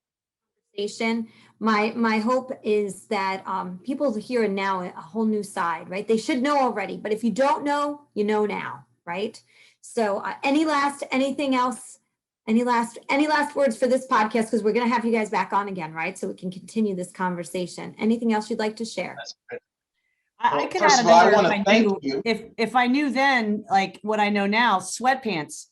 conversation. My hope is that people hear now a whole new side, right? They should know already, but if you don't know, you know now, right? So anything else? Any last words for this podcast? Because we're going to have you guys back on again, right? So we can continue this conversation. Anything else you'd like to share? That's great. I could add another, if I knew then, like what I know now, sweatpants.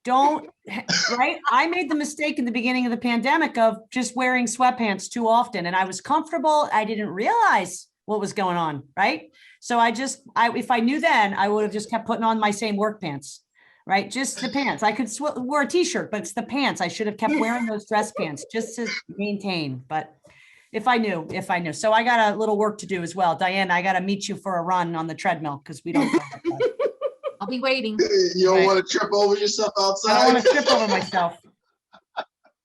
Right? I made the mistake in the beginning of the pandemic of just wearing sweatpants too often, and I was comfortable. I didn't realize what was going on, right? So if I knew then, I would have just kept putting on my same work pants, right? Just the pants. I could wear a t-shirt, but it's the pants. I should have kept wearing those dress pants just to maintain, but if I knew. So I got a little work to do as well. Diane, I got to meet you for a run on the treadmill because we don't. I'll be waiting. You don't want to trip over yourself outside? I don't want to trip over myself.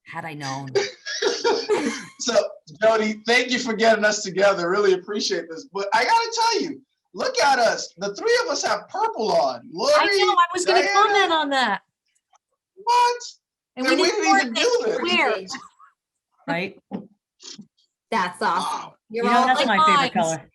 Had I known. So, Jody, thank you for getting us together. Really appreciate this. But I got to tell you, look at us. The three of us have purple on. Laurie, I know. I was going to comment on that. What? And we we didn't even do this. Right? That's awesome. Wow. That's my favorite color.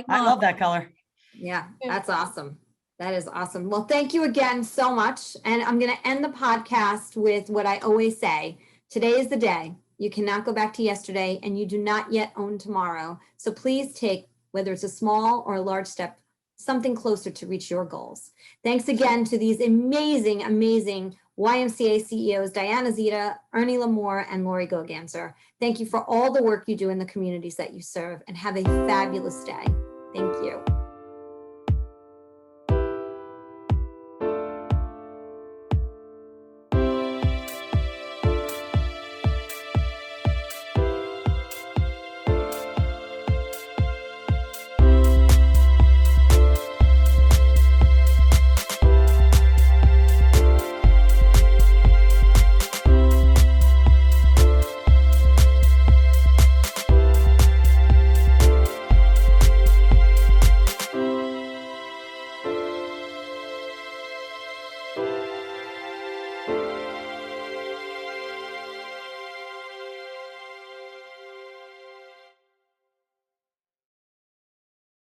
I love that color. Yeah, that's awesome. That is awesome. Well, thank you again so much. And I'm going to end the podcast with what I always say. Today is the day. You cannot go back to yesterday, and you do not yet own tomorrow. So please take, whether it's a small or a large step, something closer to reach your goals. Thanks again to these amazing, amazing YMCA CEOs, Diana Zita, Ernie Lamore, and Laurie Goganzer. Thank you for all the work you do in the communities that you serve, and have a fabulous day. Thank you.